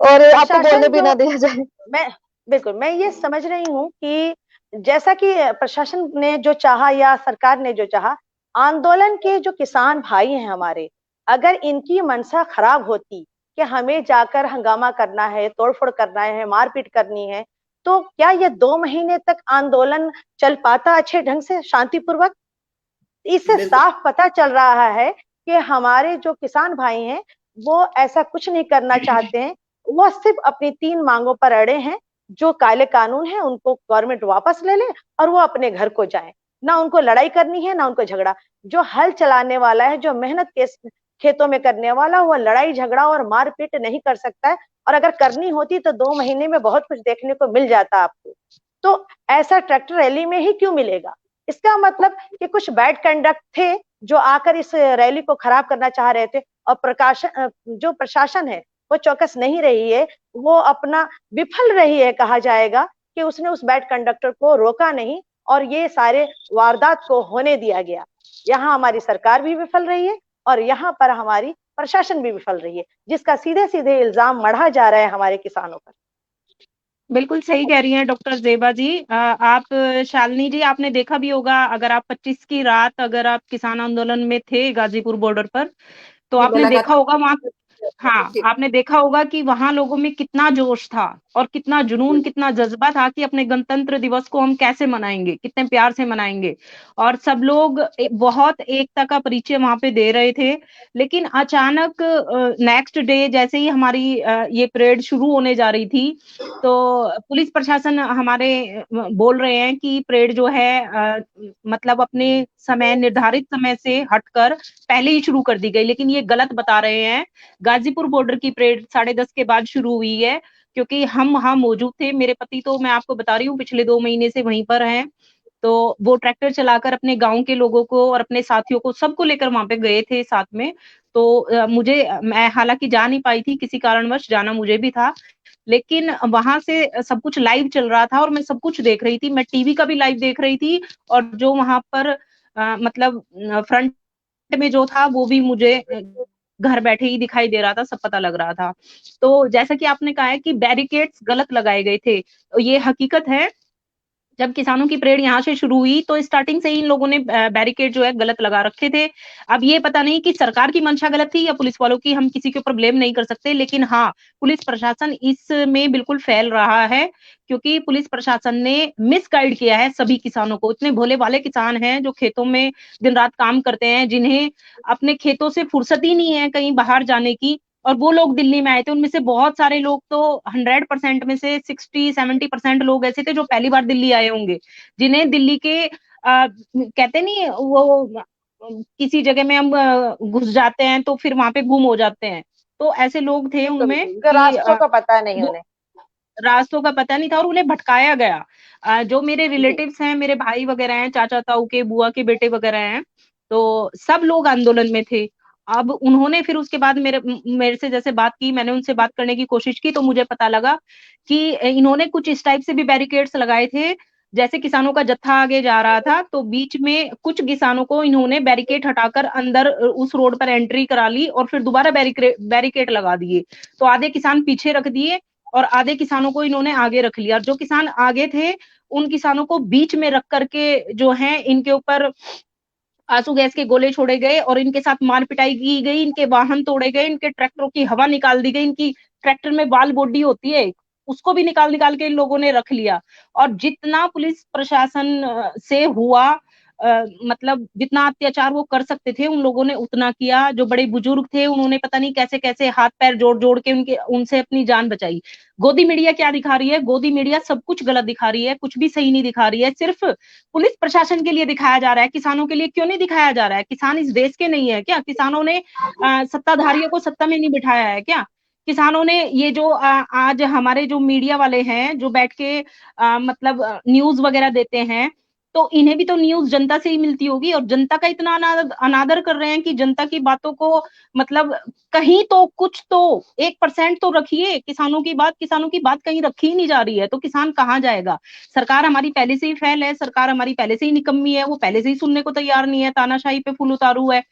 और आपको बोलने प्रशासन भी जो ना दिया जाए। मैं बिल्कुल मैं ये समझ रही हूँ कि जैसा कि प्रशासन ने जो चाहा या सरकार ने जो चाहा, आंदोलन के जो किसान भाई हैं हमारे, अगर इनकी मंशा खराब होती कि हमें जाकर हंगामा करना है, तोड़फोड़ करना है, मारपीट करनी है, तो क्या ये 2 महीने तक आंदोलन चल पाता अच्छे ढंग से, शांतिपूर्वक? इससे बिल्कुल साफ पता चल रहा है कि हमारे जो किसान भाई हैं, वो ऐसा कुछ नहीं करना चाहते हैं। वो सिर्फ अपनी 3 मांगों पर अड़े हैं। जो काले कानून है उनको गवर्नमेंट वापस ले ले और वो अपने घर को जाए। ना उनको लड़ाई करनी है, ना उनको झगड़ा। जो हल चलाने वाला है, जो मेहनत के खेतों में करने वाला, वो लड़ाई झगड़ा और मारपीट नहीं कर सकता है। और अगर करनी होती तो 2 महीने में बहुत कुछ देखने को मिल जाता आपको। तो ऐसा ट्रैक्टर रैली में ही क्यों मिलेगा? इसका मतलब कि कुछ बैड कंडक्ट थे जो आकर इस रैली को खराब करना चाह रहे थे, और जो प्रशासन है वो चौकस नहीं रही है, वो अपना विफल रही है कहा जाएगा कि उसने उस बैड कंडक्टर को रोका नहीं, और ये सारे वारदात को होने दिया गया। यहाँ हमारी सरकार भी विफल रही है और यहाँ पर हमारी प्रशासन भी विफल रही है, जिसका सीधे सीधे इल्जाम मढ़ा जा रहा है हमारे किसानों पर। बिल्कुल सही कह रही हैं डॉक्टर जेबा जी। आप शालिनी जी, आपने देखा भी होगा, अगर आप 25 की रात अगर आप किसान आंदोलन में थे गाजीपुर बॉर्डर पर, तो मैं आपने देखा लगातार होगा वहां, हाँ, आपने देखा होगा कि वहां लोगों में कितना जोश था और कितना जुनून, कितना जज्बा था कि अपने गणतंत्र दिवस को हम कैसे मनाएंगे, कितने प्यार से मनाएंगे। और सब लोग बहुत एकता का परिचय वहां पे दे रहे थे। लेकिन अचानक नेक्स्ट डे जैसे ही हमारी ये परेड शुरू होने जा रही थी, तो पुलिस प्रशासन हमारे बोल रहे हैं कि परेड जो है मतलब अपने समय, निर्धारित समय से हटकर पहले ही शुरू कर दी गई। लेकिन ये गलत बता रहे हैं। गाजीपुर बॉर्डर की परेड 10:30 के बाद शुरू हुई है, क्योंकि हम वहां मौजूद थे। मेरे पति तो मैं आपको बता रही हूँ पिछले 2 महीने से वहीं पर हैं। तो वो ट्रैक्टर चलाकर अपने गांव के लोगों को और अपने साथियों को सबको लेकर वहां पे गए थे साथ में। तो मैं हालांकि जा नहीं पाई थी, किसी कारणवश जाना मुझे भी था, लेकिन वहां से सब कुछ लाइव चल रहा था और मैं सब कुछ देख रही थी। मैं टीवी का भी लाइव देख रही थी, और जो वहां पर मतलब फ्रंट में जो था वो भी मुझे घर बैठे ही दिखाई दे रहा था, सब पता लग रहा था। तो जैसा कि आपने कहा है कि बैरिकेड्स गलत लगाए गए थे, ये हकीकत है। जब किसानों की परेड यहाँ से शुरू हुई तो स्टार्टिंग से ही इन लोगों ने बैरिकेड जो है गलत लगा रखे थे। अब ये पता नहीं कि सरकार की मंशा गलत थी या पुलिस वालों की, हम किसी के ऊपर ब्लेम नहीं कर सकते। लेकिन हाँ, पुलिस प्रशासन इसमें बिल्कुल फैल रहा है, क्योंकि पुलिस प्रशासन ने मिसगाइड किया है सभी किसानों को। इतने भोले भाले किसान हैं जो खेतों में दिन रात काम करते हैं, जिन्हें अपने खेतों से फुर्सत ही नहीं है कहीं बाहर जाने की, और वो लोग दिल्ली में आए थे। उनमें से बहुत सारे लोग तो 100% में से 60-70% लोग ऐसे थे जो पहली बार दिल्ली आए होंगे, जिन्हें दिल्ली के कहते नहीं वो किसी जगह में हम घुस जाते हैं तो फिर वहां पे गुम हो जाते हैं। तो ऐसे लोग थे उनमें कि रास्तों का पता नहीं वो उन्हें। रास्तों का पता नहीं था और उन्हें भटकाया गया। जो मेरे रिलेटिव्स हैं, मेरे भाई वगैरह हैं, चाचा ताऊ के, बुआ के बेटे वगैरह हैं, तो सब लोग आंदोलन में थे। अब उन्होंने फिर उसके बाद मेरे से जैसे बात की, मैंने उनसे बात करने की कोशिश की, तो मुझे पता लगा कि इन्होंने कुछ इस टाइप से भी बैरिकेड्स लगाए थे। जैसे किसानों का जत्था आगे जा रहा था तो बीच में कुछ किसानों को इन्होंने बैरिकेड हटाकर अंदर उस रोड पर एंट्री करा ली और फिर दोबारा बैरिकेड लगा दिए। तो आधे किसान पीछे रख दिए और आधे किसानों को इन्होंने आगे रख लिया। और जो किसान आगे थे उन किसानों को बीच में रख करके जो है इनके ऊपर आंसू गैस के गोले छोड़े गए और इनके साथ मार पिटाई की गई, इनके वाहन तोड़े गए, इनके ट्रैक्टरों की हवा निकाल दी गई, इनकी ट्रैक्टर में बाल बॉडी होती है, उसको भी निकाल निकाल के इन लोगों ने रख लिया। और जितना पुलिस प्रशासन से हुआ, मतलब जितना अत्याचार वो कर सकते थे उन लोगों ने उतना किया। जो बड़े बुजुर्ग थे उन्होंने पता नहीं कैसे कैसे हाथ पैर जोड़ जोड़ के उनसे अपनी जान बचाई। गोदी मीडिया क्या दिखा रही है? गोदी मीडिया सब कुछ गलत दिखा रही है, कुछ भी सही नहीं दिखा रही है। सिर्फ पुलिस प्रशासन के लिए दिखाया जा रहा है, किसानों के लिए क्यों नहीं दिखाया जा रहा है? किसान इस देश के नहीं है क्या? किसानों ने सत्ताधारियों को सत्ता में नहीं बिठाया है क्या? किसानों ने ये जो आज हमारे जो मीडिया वाले हैं जो बैठ के मतलब न्यूज वगैरह देते हैं, तो इन्हें भी तो न्यूज जनता से ही मिलती होगी। और जनता का इतना अनादर कर रहे हैं कि जनता की बातों को मतलब कहीं तो कुछ तो 1% तो रखिए। किसानों की बात कहीं रखी ही नहीं जा रही है, तो किसान कहाँ जाएगा? सरकार हमारी पहले से ही फेल है, सरकार हमारी पहले से ही निकम्मी है, वो पहले से ही सुनने को तैयार नहीं है, तानाशाही पे फूल उतारू है।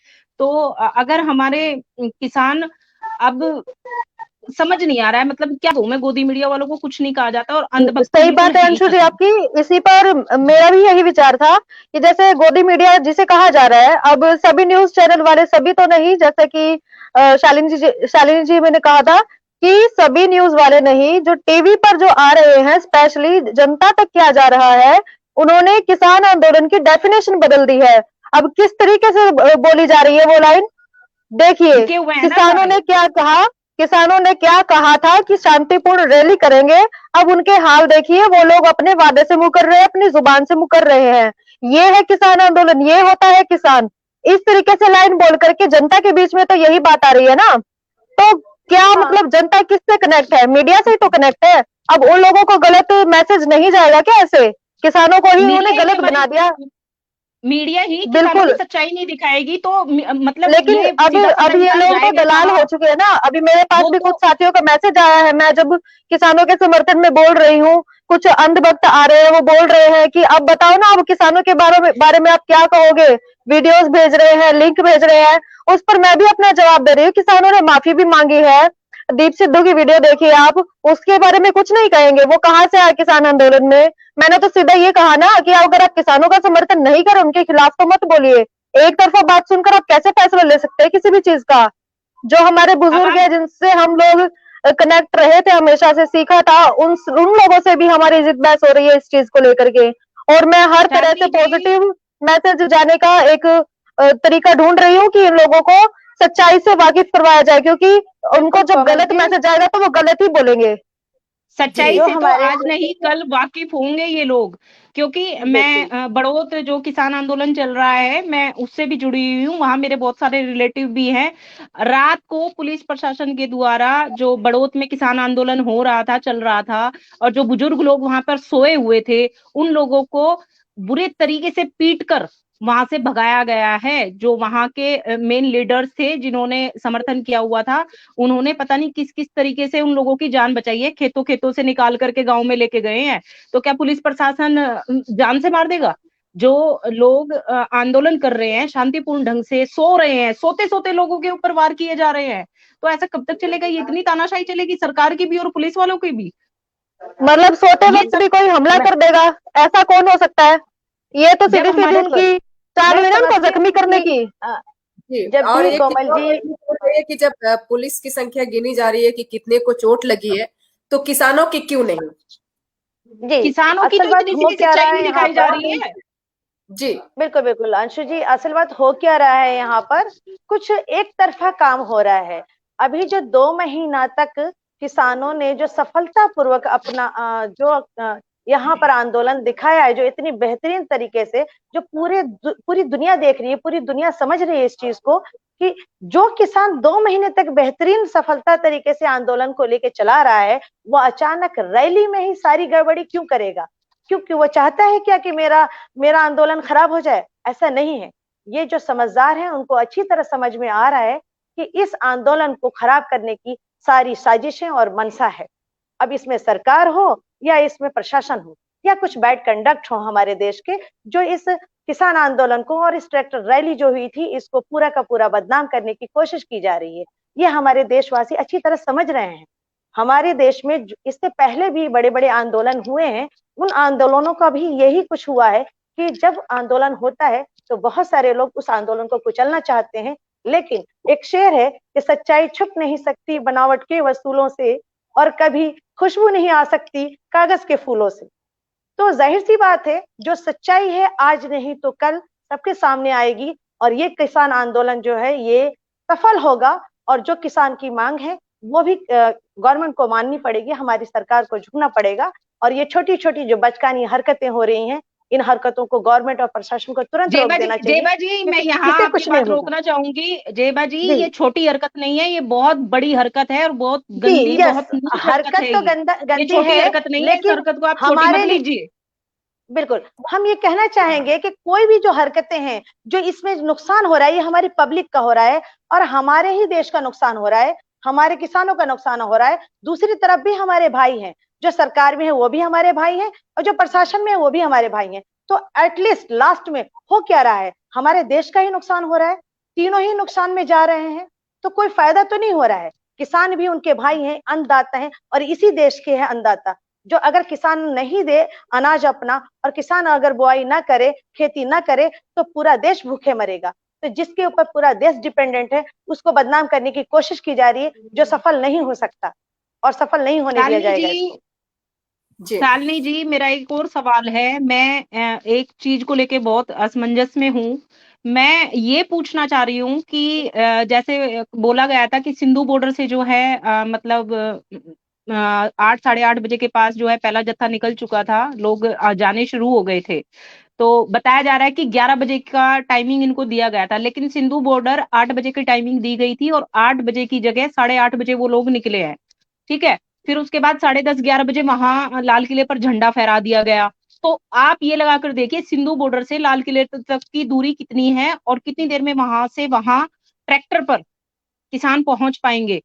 तो अगर हमारे किसान अब समझ नहीं आ रहा है, मतलब क्या कहूं मैं, गोदी मीडिया वालों को कुछ नहीं कहा जाता और अंधभक्ति सही बिल्कुल बात है है ही अंशु जी खत्म। आपकी। इसी पर मेरा भी यही विचार था कि जैसे गोदी मीडिया जिसे कहा जा रहा है, अब सभी न्यूज चैनल वाले, सभी तो नहीं, जैसे कि शालिनी जी मैंने कहा था कि सभी न्यूज वाले नहीं, जो टीवी पर जो आ रहे हैं स्पेशली जनता तक क्या जा रहा है, उन्होंने किसान आंदोलन की डेफिनेशन बदल दी है। अब किस तरीके से बोली जा रही है वो लाइन देखिए। रुके हुए हैं ना किसानों सारे। ने क्या कहा, किसानों ने क्या कहा था कि शांतिपूर्ण रैली करेंगे, अब उनके हाल देखिए, वो लोग अपने वादे से मुकर रहे हैं, अपनी जुबान से मुकर रहे हैं। ये है किसान आंदोलन, ये होता है किसान। इस तरीके से लाइन बोल करके जनता के बीच में तो यही बात आ रही है ना। तो क्या हाँ। मतलब जनता किससे कनेक्ट है? मीडिया से ही तो कनेक्ट है। अब उन लोगों को गलत मैसेज नहीं जाएगा क्या? ऐसे किसानों को ही उन्होंने मीडिया ही गलत बना दिया। मीडिया ही किसानों की बिल्कुल। सच्चाई नहीं दिखाएगी तो मतलब लेकिन ये अब सीधा साधा ये इंसान लोग तो जाएगा दलाल कहाँ? हो चुके हैं ना। अभी मेरे पास वो भी कुछ तो साथियों का मैसेज आया है, मैं जब किसानों के समर्थन में बोल रही हूँ, कुछ अंधभक्त आ रहे हैं, वो बोल रहे हैं कि अब बताओ ना, अब किसानों के बारे में आप क्या कहोगे। वीडियोस भेज रहे हैं, लिंक भेज रहे हैं, उस पर मैं भी अपना जवाब दे रही हूँ। किसानों ने माफी भी मांगी है। दीप सिद्धू की वीडियो देखिए आप, उसके बारे में कुछ नहीं कहेंगे। वो कहाँ से आए किसान आंदोलन में? मैंने तो सीधा ये कहा ना कि अगर आप किसानों का समर्थन नहीं करें, उनके खिलाफ तो मत बोलिए। एक तरफा बात सुनकर आप कैसे फैसला ले सकते हैं किसी भी चीज का? जो हमारे अब बुजुर्ग आप है, जिनसे हम लोग कनेक्ट रहे थे, हमेशा से सीखा था, उन लोगों से भी हमारी जिद बहस हो रही है इस चीज को लेकर के। और मैं हर तरह से शालिनी जी, पॉजिटिव मैसेज जाने का एक तरीका ढूंढ रही हूँ कि इन लोगों को सच्चाई से वाकिफ करवाया जाए, क्योंकि उनको बिल्कुल जब कोमल गलत जी, मैसेज आएगा तो वो गलत ही बोलेंगे। सच्चाई जो से तो हमारे आज नहीं कल वाकिफ होंगे ये लोग। क्योंकि मैं बिल्कुल बड़ौत जो किसान आंदोलन चल रहा है मैं उससे भी जुड़ी हुई हूँ, वहां मेरे बहुत सारे रिलेटिव भी हैं। रात को पुलिस प्रशासन के द्वारा जो बड़ौत में किसान आंदोलन हो रहा था, चल रहा था, और जो बुजुर्ग लोग वहां पर सोए हुए थे उन लोगों को बुरे तरीके से पीट कर वहां से भगाया गया है। जो वहां के मेन लीडर्स थे जिन्होंने समर्थन किया हुआ था, उन्होंने पता नहीं किस किस तरीके से उन लोगों की जान बचाई है, खेतों खेतों से निकाल करके गांव में लेके गए हैं। तो क्या पुलिस प्रशासन जान से मार देगा? जो लोग आंदोलन कर रहे हैं शांतिपूर्ण ढंग से, सो रहे हैं, सोते सोते लोगों के ऊपर वार किए जा रहे हैं। तो ऐसा कब तक चलेगा? ये इतनी तानाशाही चलेगी सरकार की भी और पुलिस वालों की भी। मतलब सोते ये वक्त सब भी कोई हमला मैं कर देगा, ऐसा कौन हो सकता है? ये तो जब सीधी सीधी हमारे उनकी चाल मैं हुई ना, उनको समझती जख्मी हूँ करने कि की। जी। जब और भी एक चीज कोमल और जी, देखने को मिल रही है कि जब पुलिस की संख्या गिनी जा रही है कि कितने को चोट लगी है, तो किसानों की क्यों नहीं? जी, किसानों की असल तो बात इतनी हो सीधी क्या रहा सच्चाई है नहीं यहाँ दिखाई जा पर? रही है। जी। बिल्कुल बिल्कुल अंशु जी, असल बात हो क्या रहा है यहाँ पर? कुछ एक तरफा काम हो रहा है। अभी जो 2 महीना तक किसानों ने जो सफलतापूर्वक अपना यहाँ पर आंदोलन दिखाया है, जो इतनी बेहतरीन तरीके से, जो पूरी दुनिया देख रही है, पूरी दुनिया समझ रही है इस चीज को कि जो किसान 2 महीने तक बेहतरीन सफलता तरीके से आंदोलन को लेके चला रहा है, वो अचानक रैली में ही सारी गड़बड़ी क्यों करेगा? क्योंकि वो चाहता है क्या कि मेरा आंदोलन खराब हो जाए? ऐसा नहीं है। ये जो समझदार हैं उनको अच्छी तरह समझ में आ रहा है कि इस आंदोलन को खराब करने की सारी साजिशें और मंशा है। अब इसमें सरकार हो या इसमें प्रशासन हो या कुछ बैड कंडक्ट हो हमारे देश के, जो इस किसान आंदोलन को और इस ट्रैक्टर रैली जो हुई थी इसको पूरा का पूरा बदनाम करने की कोशिश की जा रही है, ये हमारे देशवासी अच्छी तरह समझ रहे हैं। हमारे देश में इससे पहले भी बड़े बड़े आंदोलन हुए हैं। उन आंदोलनों का भी यही कुछ हुआ है कि जब आंदोलन होता है तो बहुत सारे लोग उस आंदोलन को कुचलना चाहते हैं, लेकिन एक शेर है कि सच्चाई छुप नहीं सकती बनावट के वसूलों से, और कभी खुशबू नहीं आ सकती कागज के फूलों से। तो जाहिर सी बात है, जो सच्चाई है आज नहीं तो कल सबके सामने आएगी, और ये किसान आंदोलन जो है ये सफल होगा, और जो किसान की मांग है वो भी गवर्नमेंट को माननी पड़ेगी, हमारी सरकार को झुकना पड़ेगा। और ये छोटी छोटी जो बचकानी हरकतें हो रही हैं, इन हरकतों को गवर्नमेंट और प्रशासन को तुरंत रोक देना चाहिए। जेबा जी, मैं यहाँ इससे आपकी कुछ नहीं बात होगा। रोकना चाहूंगी। जेबा जी, जी ये छोटी हरकत नहीं है, ये बहुत बड़ी हरकत है और बहुत जी, गंदी, यस, बहुत नीच हरकत हरकत है तो ये गंदी छोटी है, हरकत नहीं है, इस लेकिन हरकत को आप छोटी मत हमारे लिए लीजिए। बिल्कुल हम ये कहना चाहेंगे कि कोई भी जो हरकतें हैं, जो इसमें नुकसान हो रहा है, ये हमारी पब्लिक का हो रहा है, और हमारे ही देश का नुकसान हो रहा है, हमारे किसानों का नुकसान हो रहा है। दूसरी तरफ भी हमारे भाई हैं, जो सरकार में है वो भी हमारे भाई हैं, और जो प्रशासन में है वो भी हमारे भाई हैं। तो एटलीस्ट लास्ट में हो क्या रहा है, हमारे देश का ही नुकसान हो रहा है, तीनों ही नुकसान में जा रहे हैं, तो कोई फायदा तो नहीं हो रहा है। किसान भी उनके भाई हैं, अन्नदाता हैं, और इसी देश के हैं अन्नदाता। जो अगर किसान नहीं दे अनाज अपना, और किसान अगर बुआई ना करे, खेती ना करे, तो पूरा देश भूखे मरेगा। तो जिसके ऊपर पूरा देश डिपेंडेंट है, उसको बदनाम करने की कोशिश की जा रही है, जो सफल नहीं हो सकता और सफल नहीं होने दिया जाएगा इसको। शालिनी जी, मेरा एक और सवाल है। मैं एक चीज को लेके बहुत असमंजस में हूँ। मैं ये पूछना चाह रही हूँ कि जैसे बोला गया था कि सिंधु बॉर्डर से जो है मतलब 8 साढ़े 8 बजे के पास जो है पहला जत्था निकल चुका था, लोग जाने शुरू हो गए थे। तो बताया जा रहा है कि 11 बजे का टाइमिंग इनको दिया गया था, लेकिन सिंधु बॉर्डर 8 बजे की टाइमिंग दी गई थी और 8 बजे की जगह 8:30 बजे वो लोग निकले हैं। ठीक है, फिर उसके बाद 10:30 11 बजे वहां लाल किले पर झंडा फहरा दिया गया। तो आप ये लगाकर देखिए सिंधु बॉर्डर से लाल किले तक की दूरी कितनी है और कितनी देर में वहां से वहां ट्रैक्टर पर किसान पहुंच पाएंगे,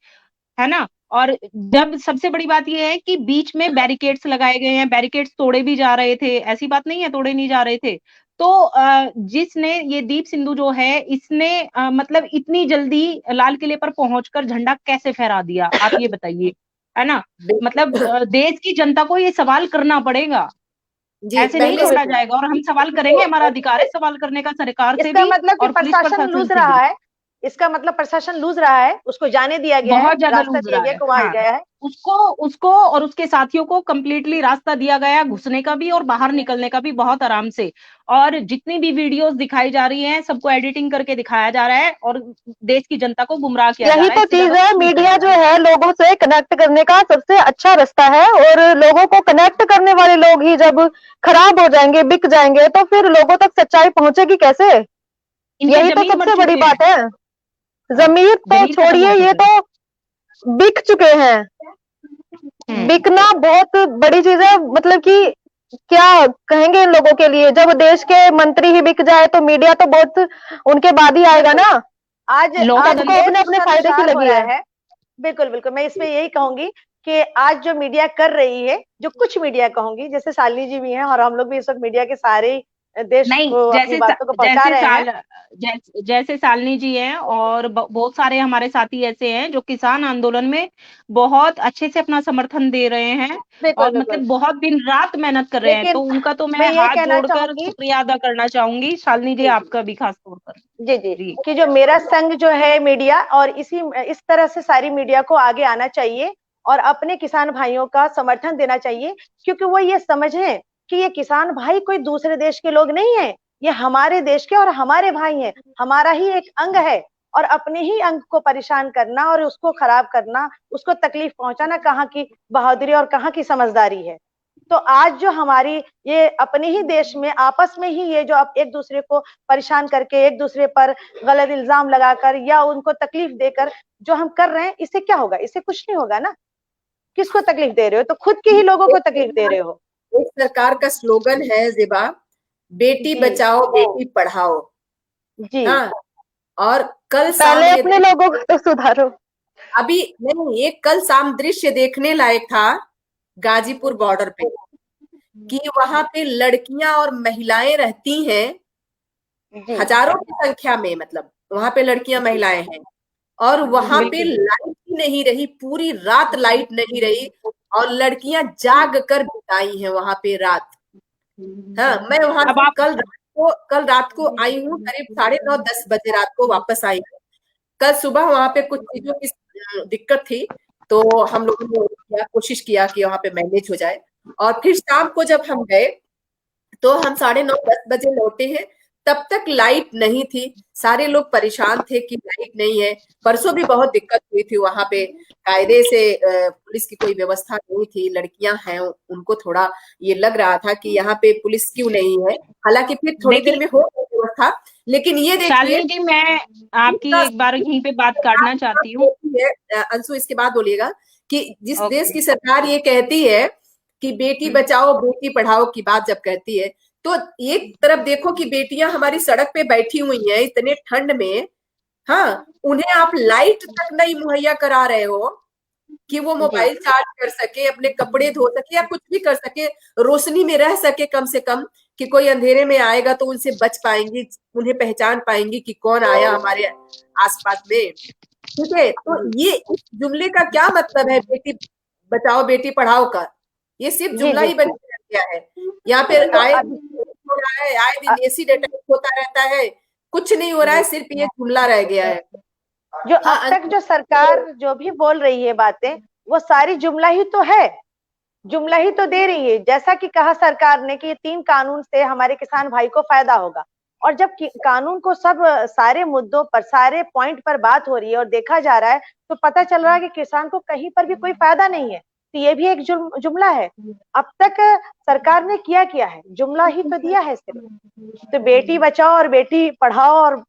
है ना। और जब सबसे बड़ी बात यह है कि बीच में बैरिकेड्स लगाए गए हैं, बैरिकेड्स तोड़े भी जा रहे थे, ऐसी बात नहीं है तोड़े नहीं जा रहे थे। तो जिसने ये दीप सिंधु जो है इसने मतलब इतनी जल्दी लाल किले पर पहुंचकर झंडा कैसे फहरा दिया, आप ये बताइए, है ना। मतलब देश की जनता को ये सवाल करना पड़ेगा, ऐसे नहीं छोड़ा जाएगा। और हम सवाल करेंगे, हमारा अधिकार है सवाल करने का सरकार से इसका भी मतलब कि और पुलिस प्रशासन लूज रहा है, इसका मतलब प्रशासन लूज रहा है, उसको जाने दिया गया है, बहुत ज्यादा रास्ता लूज दिया रहा गया है। कि वहां हाँ, गया है। उसको और उसके साथियों को कंप्लीटली रास्ता दिया गया घुसने का भी और बाहर निकलने का भी, बहुत आराम से। और जितनी भी वीडियोस दिखाई जा रही हैं सबको एडिटिंग करके दिखाया जा रहा है और देश की जनता को गुमराह किया जा यही रहा है। तो चीज है, मीडिया जो है लोगों से कनेक्ट करने का सबसे अच्छा रास्ता है, और लोगों को कनेक्ट करने वाले लोग ही जब खराब हो जाएंगे, बिक जाएंगे, तो फिर लोगों तक सच्चाई पहुंचेगी कैसे? यही तो सबसे बड़ी बात है। जमीर तो छोड़िए, ये तो बिक चुके हैं। बिकना बहुत बड़ी चीज है, मतलब कि क्या कहेंगे इन लोगों के लिए, जब देश के मंत्री ही बिक जाए तो मीडिया तो बहुत उनके बाद ही आएगा ना। आज सबको अपने अपने फायदे की लगी है। बिल्कुल बिल्कुल, मैं इसमें यही कहूंगी कि आज जो मीडिया कर रही है, जो कुछ मीडिया कहूंगी, जैसे शालिनी जी भी हैं और हम लोग भी इस वक्त मीडिया के सारे देश को अपनी बातों को पहुंचा रहे हैं। जैसे शालिनी जी हैं और बहुत सारे हमारे साथी ऐसे हैं जो किसान आंदोलन में बहुत अच्छे से अपना समर्थन दे रहे हैं और मतलब बहुत दिन रात मेहनत कर रहे हैं। तो उनका तो मैं हाथ जोड़कर शुक्रिया अदा करना चाहूंगी। शालिनी जी, आपका भी खास तौर पर जी कि जो मेरा संघ जो है मीडिया, और इस तरह से सारी मीडिया को आगे आना चाहिए और अपने किसान भाइयों का समर्थन देना चाहिए, क्योंकि वो ये समझें कि ये किसान भाई कोई दूसरे देश के लोग नहीं है, ये हमारे देश के और हमारे भाई हैं, हमारा ही एक अंग है। और अपने ही अंग को परेशान करना और उसको खराब करना, उसको तकलीफ पहुंचाना कहाँ की बहादुरी और कहाँ की समझदारी है। तो आज जो हमारी ये अपने ही देश में आपस में ही ये जो एक दूसरे को परेशान करके, एक दूसरे पर गलत इल्जाम लगाकर या उनको तकलीफ देकर जो हम कर रहे हैं, इससे क्या होगा? इससे कुछ नहीं होगा ना। किसको तकलीफ दे रहे हो? तो खुद के ही लोगों को तकलीफ दे रहे हो। एक सरकार का स्लोगन है ज़ेबा, बेटी बचाओ बेटी पढ़ाओ जी। हाँ, और कल पहले अपने लोगों को तो सुधारो। अभी नहीं, एक कल शाम दृश्य देखने लायक था गाजीपुर बॉर्डर पे, कि वहां पे लड़कियां और महिलाएं रहती हैं हजारों की संख्या में, मतलब वहां पे लड़कियां महिलाएं हैं और वहां पे लाइट ही नहीं रही, पूरी रात लाइट नहीं रही और लड़कियां जाग कर बिताई हैं वहां पे रात। हाँ, मैं वहां से कल रात को आई हूँ, करीब 9:30 10 बजे रात को वापस आई हूँ। कल सुबह वहां पे कुछ चीजों की दिक्कत थी, तो हम लोगों ने कोशिश किया कि वहां पे मैनेज हो जाए। और फिर शाम को जब हम गए तो हम 9:30-10 बजे लौटे हैं। तब तक लाइट नहीं थी, सारे लोग परेशान थे कि लाइट नहीं है। परसों भी बहुत दिक्कत हुई थी वहां पे, कायदे से पुलिस की कोई व्यवस्था नहीं थी। लड़कियां हैं, उनको थोड़ा ये लग रहा था कि यहाँ पे पुलिस क्यों नहीं है। हालांकि फिर थोड़ी देर में हो गई व्यवस्था, लेकिन ये देखिए शालिनी जी, मैं आपकी एक बार यहीं पे बात काटना चाहती हूँ। अंशु, इसके बाद बोलिएगा कि जिस ओके। देश की सरकार ये कहती है कि बेटी बचाओ बेटी पढ़ाओ की बात जब कहती है, तो एक तरफ देखो कि बेटियां हमारी सड़क पे बैठी हुई हैं इतने ठंड में, हाँ, उन्हें आप लाइट तक नहीं मुहैया करा रहे हो कि वो मोबाइल चार्ज कर सके, अपने कपड़े धो सके या कुछ भी कर सके, रोशनी में रह सके कम से कम, कि कोई अंधेरे में आएगा तो उनसे बच पाएंगी, उन्हें पहचान पाएंगी कि कौन आया हमारे आसपास में। ठीक है, तो ये इस जुमले का क्या मतलब है, बेटी बचाओ बेटी पढ़ाओ का? ये सिर्फ जुमला ही बन गया है। यहाँ पे आए दिन एसिड अटैक होता रहता है, कुछ नहीं हो रहा है, सिर्फ ये जुमला रह गया है। जो अब तक जो सरकार जो भी बोल रही है बातें, वो सारी जुमला ही तो है, जुमला ही तो दे रही है। जैसा कि कहा सरकार ने कि ये 3 कानून से हमारे किसान भाई को फायदा होगा, और जब कानून को सब सारे मुद्दों पर, सारे पॉइंट पर बात हो रही है और देखा जा रहा है, तो पता चल रहा है कि किसान को कहीं पर भी कोई फायदा नहीं है। तो ये भी एक जुमला है। अब तक सरकार ने किया है, जुमला ही तो दिया है सिर्फ। तो बेटी बचाओ और बेटी पढ़ाओ, और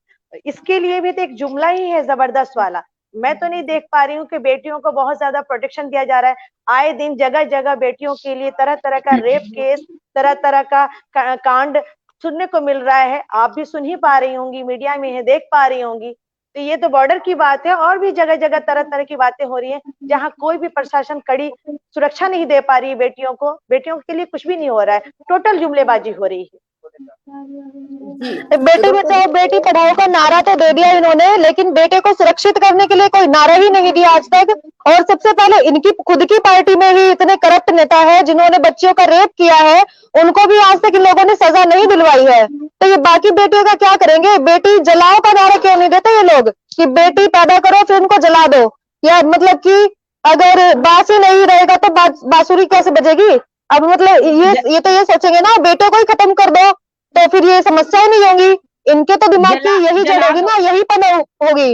इसके लिए भी तो एक जुमला ही है जबरदस्त वाला। मैं तो नहीं देख पा रही हूँ कि बेटियों को बहुत ज्यादा प्रोटेक्शन दिया जा रहा है। आए दिन जगह जगह बेटियों के लिए तरह तरह का रेप केस, तरह तरह का कांड सुनने को मिल रहा है। आप भी सुन ही पा रही होंगी, मीडिया में है, देख पा रही होंगी। तो ये तो बॉर्डर की बात है, और भी जगह जगह तरह तरह की बातें हो रही है, जहाँ कोई भी प्रशासन कड़ी सुरक्षा नहीं दे पा रही है बेटियों को। बेटियों के लिए कुछ भी नहीं हो रहा है, टोटल जुमलेबाजी हो रही है। बेटी बचाओ बेटी पढ़ाओ का नारा तो दे दिया इन्होंने, लेकिन बेटे को सुरक्षित करने के लिए कोई नारा ही नहीं दिया आज तक। और सबसे पहले इनकी खुद की पार्टी में ही इतने करप्ट नेता है जिन्होंने बच्चियों का रेप किया है, उनको भी आज तक इन लोगों ने सजा नहीं दिलवाई है। तो ये बाकी बेटियों का क्या करेंगे? बेटी जलाओ का नारा क्यों नहीं देते ये लोग कि बेटी पैदा करो फिर उनको जला दो? या मतलब कि अगर बांस ही नहीं रहेगा तो बांसुरी कैसे बजेगी? अब मतलब ये तो ये सोचेंगे ना बेटे को ही खत्म कर दो, तो फिर ये समस्या ही नहीं होगी। इनके तो दिमाग की यही जड़ेगी ना, यही पन होगी।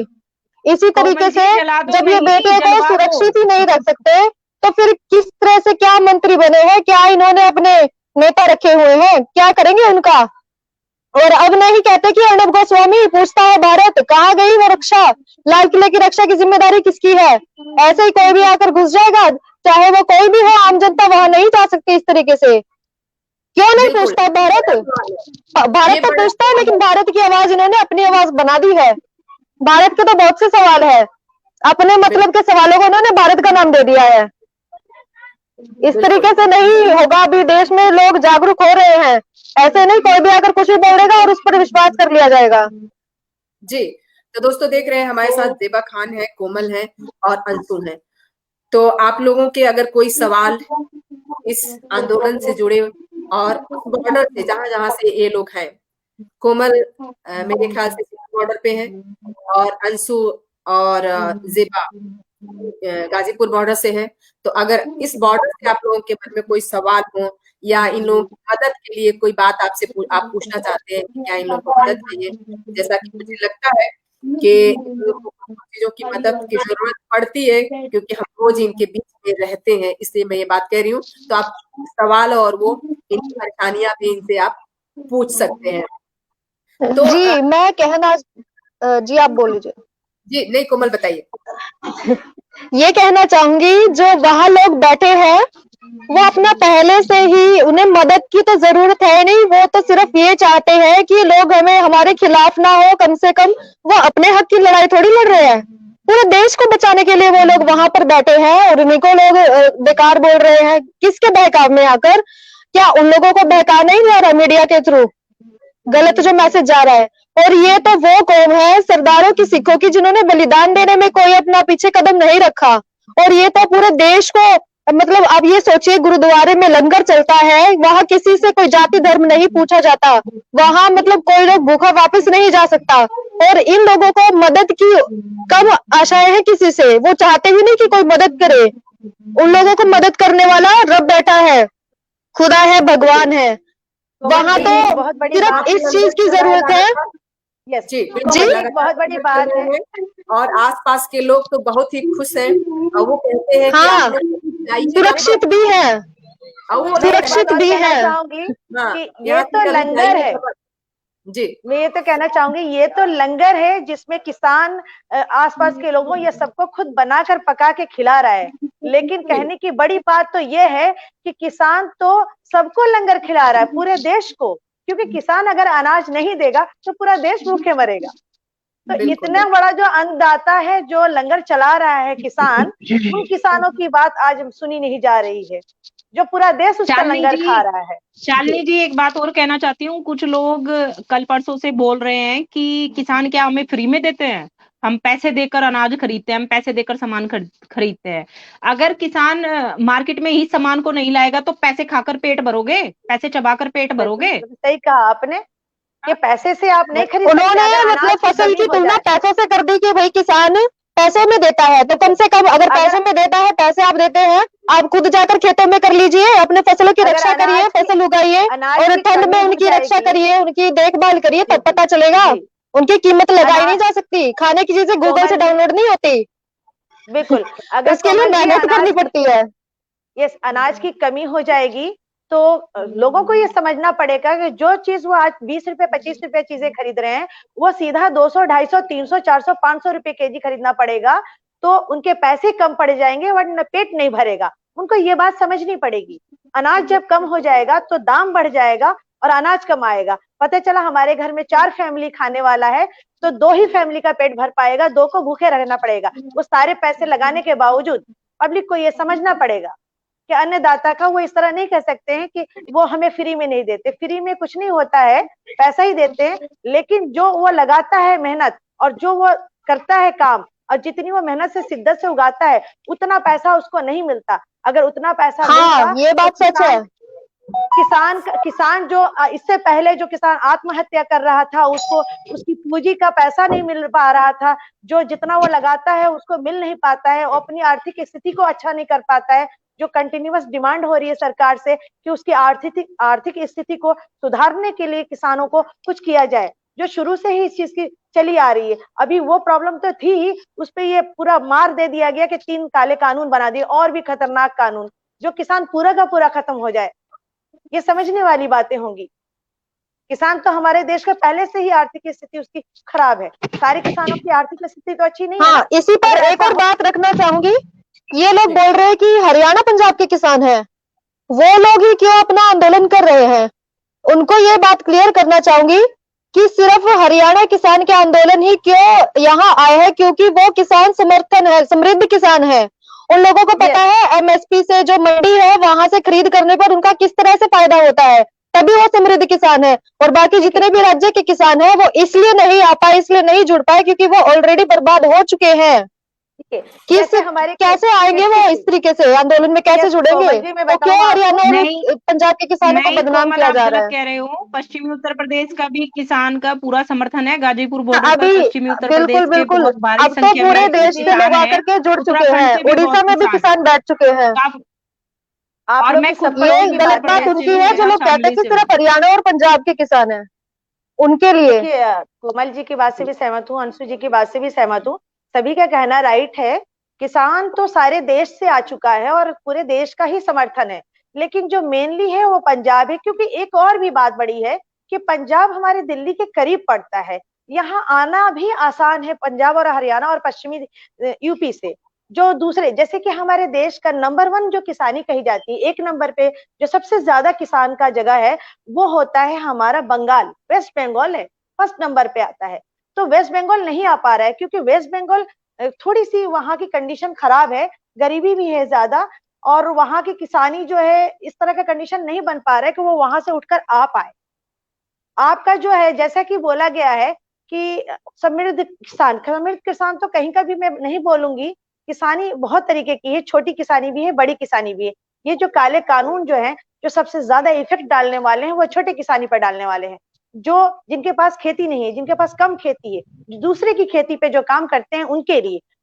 इसी तरीके से जब ये बेटे को सुरक्षित ही नहीं रख सकते, तो फिर किस तरह से क्या मंत्री बने हैं, क्या इन्होंने अपने नेता रखे हुए हैं, क्या करेंगे उनका? और अब नहीं कहते कि अर्णब गोस्वामी पूछता है भारत कहाँ गई वो रक्षा, लाल किले की रक्षा की जिम्मेदारी किसकी है? ऐसे ही कोई भी आकर घुस जाएगा, चाहे वो कोई भी हो, आम जनता वहां नहीं जा सकती इस तरीके से। क्यों नहीं पूछता भारत? भारत तो पूछता है, लेकिन भारत की आवाज इन्होंने अपनी आवाज बना दी है। भारत के तो बहुत से सवाल है, अपने मतलब के सवालों को इन्होंने भारत का नाम दे दिया है। इस तरीके से नहीं होगा। अभी देश में लोग जागरूक हो रहे हैं, ऐसे नहीं कोई भी आकर कुछ भी बोलेगा और उस पर विश्वास कर लिया जाएगा। जी, तो दोस्तों देख रहे हैं हमारे साथ ज़ेबा खान है, कोमल है और अंशु है। तो आप लोगों के अगर कोई सवाल इस आंदोलन से जुड़े और बॉर्डर से जहां से ये लोग हैं, कोमल मेरे ख्याल से बॉर्डर पे है, और अंशु और ज़ेबा गाजीपुर बॉर्डर से है। तो अगर इस बॉर्डर से आप लोगों के मन में कोई सवाल हो या इन लोगों की मदद के लिए कोई बात आपसे आप पूछना चाहते हैं, क्या इन लोगों को मदद चाहिए, जैसा कि मुझे लगता है कि चीजों की मदद की जरूरत पड़ती है, क्योंकि हम रोज इनके बीच में रहते हैं, इसलिए मैं ये बात कह रही हूँ। तो आप सवाल और वो इनकी परेशानियां भी इनसे आप पूछ सकते हैं। तो जी मैं कहना जी आप बोल लीजिए। जी नहीं कोमल बताइए। ये कहना चाहूंगी जो वहां लोग बैठे हैं वो अपना पहले से ही, उन्हें मदद की तो जरूरत है नहीं, वो तो सिर्फ ये चाहते हैं कि लोग हमें हमारे खिलाफ ना हो। कम से कम वो अपने हक की लड़ाई थोड़ी लड़ रहे हैं, पूरे देश को बचाने के लिए वो लोग वहां पर बैठे हैं। और उन्हीं को लोग बेकार बोल रहे हैं, किसके बहकाव में आकर? क्या उन लोगों को बहका नहीं जा रहा मीडिया के थ्रू? गलत जो मैसेज जा रहा है। और ये तो वो कौम है सरदारों की, सिखों की, जिन्होंने बलिदान देने में कोई अपना पीछे कदम नहीं रखा। और ये तो पूरे देश को मतलब आप ये सोचिए, गुरुद्वारे में लंगर चलता है, वहां किसी से कोई जाति धर्म नहीं पूछा जाता, वहां मतलब कोई लोग भूखा वापस नहीं जा सकता। और इन लोगों को मदद की कम आशाएं हैं किसी से, वो चाहते भी नहीं कि कोई मदद करे। उन लोगों को मदद करने वाला रब बैठा है, खुदा है, भगवान है। वहां जी, तो बहुत बड़ी सिर्फ बात इस चीज की जरूरत है। यस जी कोमल बिल्कुल, जी, बहुत बड़ी बात है। और आसपास के लोग तो बहुत ही खुश हैं, और वो कहते हैं कि हाँ, आप लोग आइए, सुरक्षित भी है, और वो मैं एक बात सुरक्षित और भी कहना है। चाहूंगी हाँ, कि ये यहाँ तो से कभी लंगर है। जाइए जी मैं ये तो कहना चाहूंगी, ये तो लंगर है जिसमें किसान आसपास के लोगों या सबको खुद बनाकर पका के खिला रहा है। लेकिन कहने की बड़ी बात तो ये है कि किसान तो सबको लंगर खिला रहा है, पूरे देश को। क्योंकि किसान अगर अनाज नहीं देगा तो पूरा देश भूखे मरेगा। तो बिल्कुल इतना बड़ा जो अन्नदाता है, जो लंगर चला रहा है किसान, उन किसानों की बात आज सुनी नहीं जा रही है, जो पूरा देश उसका शालिनी लंगर जी, खा रहा है। शालिनी जी एक बात और कहना चाहती हूँ। कुछ लोग कल परसों से बोल रहे हैं कि किसान क्या हमें फ्री में देते हैं, हम पैसे देकर अनाज खरीदते हैं, हम पैसे देकर सामान खरीदते हैं। अगर किसान मार्केट में ही सामान को नहीं लाएगा तो पैसे खाकर पेट भरोगे, पैसे चबाकर पेट भरोगे? सही कहा आपने, ये पैसे से आप नहीं खरीद सकते। उन्होंने अगर मतलब अनाज की फसल कमी की हो तुलना जाए, पैसों से कर दी कि भाई किसान पैसों में देता है, तो कम से कम अगर अगर पैसों में देता है, पैसे आप देते हैं, आप खुद जाकर खेतों में कर लीजिए, अपने फसलों की अगर रक्षा करिए, फसल उगाइए, अनाज और की ठंड में कमी हो उनकी रक्षा जाएगी। करिए, उनकी देखभाल करिए, तब बिल्कुल पता चलेगा। जी, उनकी कीमत लगाई नहीं अनाज जा सकती, खाने की चीजें गूगल से कोमल जी, डाउनलोड नहीं होती, बिल्कुल अगर इसके लिए कोमल जी मेहनत करनी पड़ती है। यस अनाज की कमी हो जाएगी तो लोगों को ये समझना पड़ेगा कि जो चीज वो आज 20 रुपए 25 रुपए चीजें खरीद रहे हैं, वो सीधा 200 250 300 400 500 रुपए केजी खरीदना पड़ेगा। तो उनके पैसे कम पड़ जाएंगे, वरना पेट नहीं भरेगा। उनको ये बात समझनी पड़ेगी। अनाज जब कम हो जाएगा तो दाम बढ़ जाएगा और अनाज कम आएगा। पता चला हमारे घर में 4 फैमिली खाने वाला है, तो 2 ही फैमिली का पेट भर पाएगा, 2 को भूखे रहना पड़ेगा। वो सारे पैसे लगाने के बावजूद पब्लिक को ये समझना पड़ेगा कि अन्नदाता का वो इस तरह नहीं कह सकते हैं कि वो हमें फ्री में नहीं देते। फ्री में कुछ नहीं होता है, पैसा ही देते हैं। लेकिन जो वो लगाता है मेहनत, और जो वो करता है काम, और जितनी वो मेहनत से शिद्दत से उगाता है, उतना पैसा उसको नहीं मिलता। अगर उतना पैसा मिलता हाँ, ये तो बात सच है। किसान जो इससे पहले जो किसान आत्महत्या कर रहा था, उसको उसकी पूंजी का पैसा नहीं मिल पा रहा था, जो जितना वो लगाता है उसको मिल नहीं पाता है, और अपनी आर्थिक स्थिति को अच्छा नहीं कर पाता है, जो कंटिन्यूअस डिमांड हो रही है सरकार से कि उसकी आर्थिक स्थिति को सुधारने के लिए किसानों को कुछ किया जाए, जो शुरू से ही इस चीज की चली आ रही है। अभी वो प्रॉब्लम तो थी ही, उस पे ये पूरा मार दे दिया गया कि 3 काले कानून बना दिए, और भी खतरनाक कानून, जो किसान पूरा का पूरा खत्म हो जाए। ये समझने वाली बातें होंगी। किसान तो हमारे देश का पहले से ही आर्थिक स्थिति उसकी खराब है, सारे किसानों की आर्थिक स्थिति तो अच्छी नहीं है हाँ, ना। इसी पर अगर एक ऐसा और हो, बात रखना चाहूंगी। ये लोग बोल रहे हैं कि हरियाणा पंजाब के किसान हैं, वो लोग ही क्यों अपना आंदोलन कर रहे हैं? उनको ये बात क्लियर करना चाहूंगी कि सिर्फ हरियाणा किसान के आंदोलन ही क्यों यहाँ आए हैं, क्योंकि वो किसान समर्थन है, समृद्ध किसान है। उन लोगों को पता है एमएसपी से जो मंडी है वहां से खरीद करने पर उनका किस तरह से फायदा होता है, तभी वो समृद्ध किसान है। और बाकी जितने भी राज्य के किसान हैं वो इसलिए नहीं आ पाए, इसलिए नहीं जुड़ पाए, क्योंकि वो ऑलरेडी बर्बाद हो चुके हैं। किस कैसे आएंगे वो इस तरीके से आंदोलन में, कैसे जुड़ेंगे? तो क्यों हरियाणा और पंजाब के किसानों को नहीं बदनाम कोमल, किया आप जा रहा गलत है? कह रहे हो। पश्चिमी उत्तर प्रदेश का भी किसान का पूरा समर्थन है। गाजीपुर बॉर्डर पर अभी पश्चिमी उत्तर बिल्कुल प्रदेश के बिल्कुल, बहुत भारी अब तो संख्या पूरे में देश से किसान लोग है। आकर के जुड़ चुके उत्तराखंड हैं, से भी उड़ीसा बहुत में भी किसान किसान बैठ चुके हैं। आप और लोग मैं की खुद सफल ये की गलत बात है। उनकी है जो लोग कहते हैं कि से सिर्फ हरियाणा और पंजाब के किसान हैं, उनके लिए। देखिए, कोमल जी की बात से भी सहमत हूँ, अंशु जी की बात से भी सहमत हूँ। सभी का कहना राइट है। किसान तो सारे देश से आ चुका है और पूरे देश का ही समर्थन है, लेकिन जो मेनली है वो पंजाब है। क्योंकि एक और भी बात बड़ी है कि पंजाब हमारे दिल्ली के करीब पड़ता है, यहाँ आना भी आसान है पंजाब और हरियाणा और पश्चिमी यूपी से। जो दूसरे, जैसे कि हमारे देश का नंबर 1 जो किसानी कही जाती है, 1 नंबर पे जो सबसे ज्यादा किसान का जगह है, वो होता है हमारा बंगाल, वेस्ट बंगाल है, फर्स्ट नंबर पे आता है। तो वेस्ट बंगाल नहीं आ पा रहा है क्योंकि वेस्ट बंगाल थोड़ी सी वहां की कंडीशन खराब है, गरीबी भी है ज्यादा, और वहां की किसानी जो है इस तरह का कंडीशन नहीं बन पा रहा है कि वो वहां से उठकर आ पाए। आपका जो है, जैसा कि बोला गया है कि समृद्ध किसान तो कहीं का भी मैं नहीं बोलूंगी किसानी बहुत तरीके की है, छोटी किसानी भी है, बड़ी किसानी भी है। ये जो काले कानून जो है, जो सबसे ज्यादा इफेक्ट डालने वाले हैं वो छोटे किसानी पर डालने वाले हैं, जो जिनके पास खेती नहीं है, जिनके पास कम खेती है, जो दूसरे की खेती पे जो काम करते हैं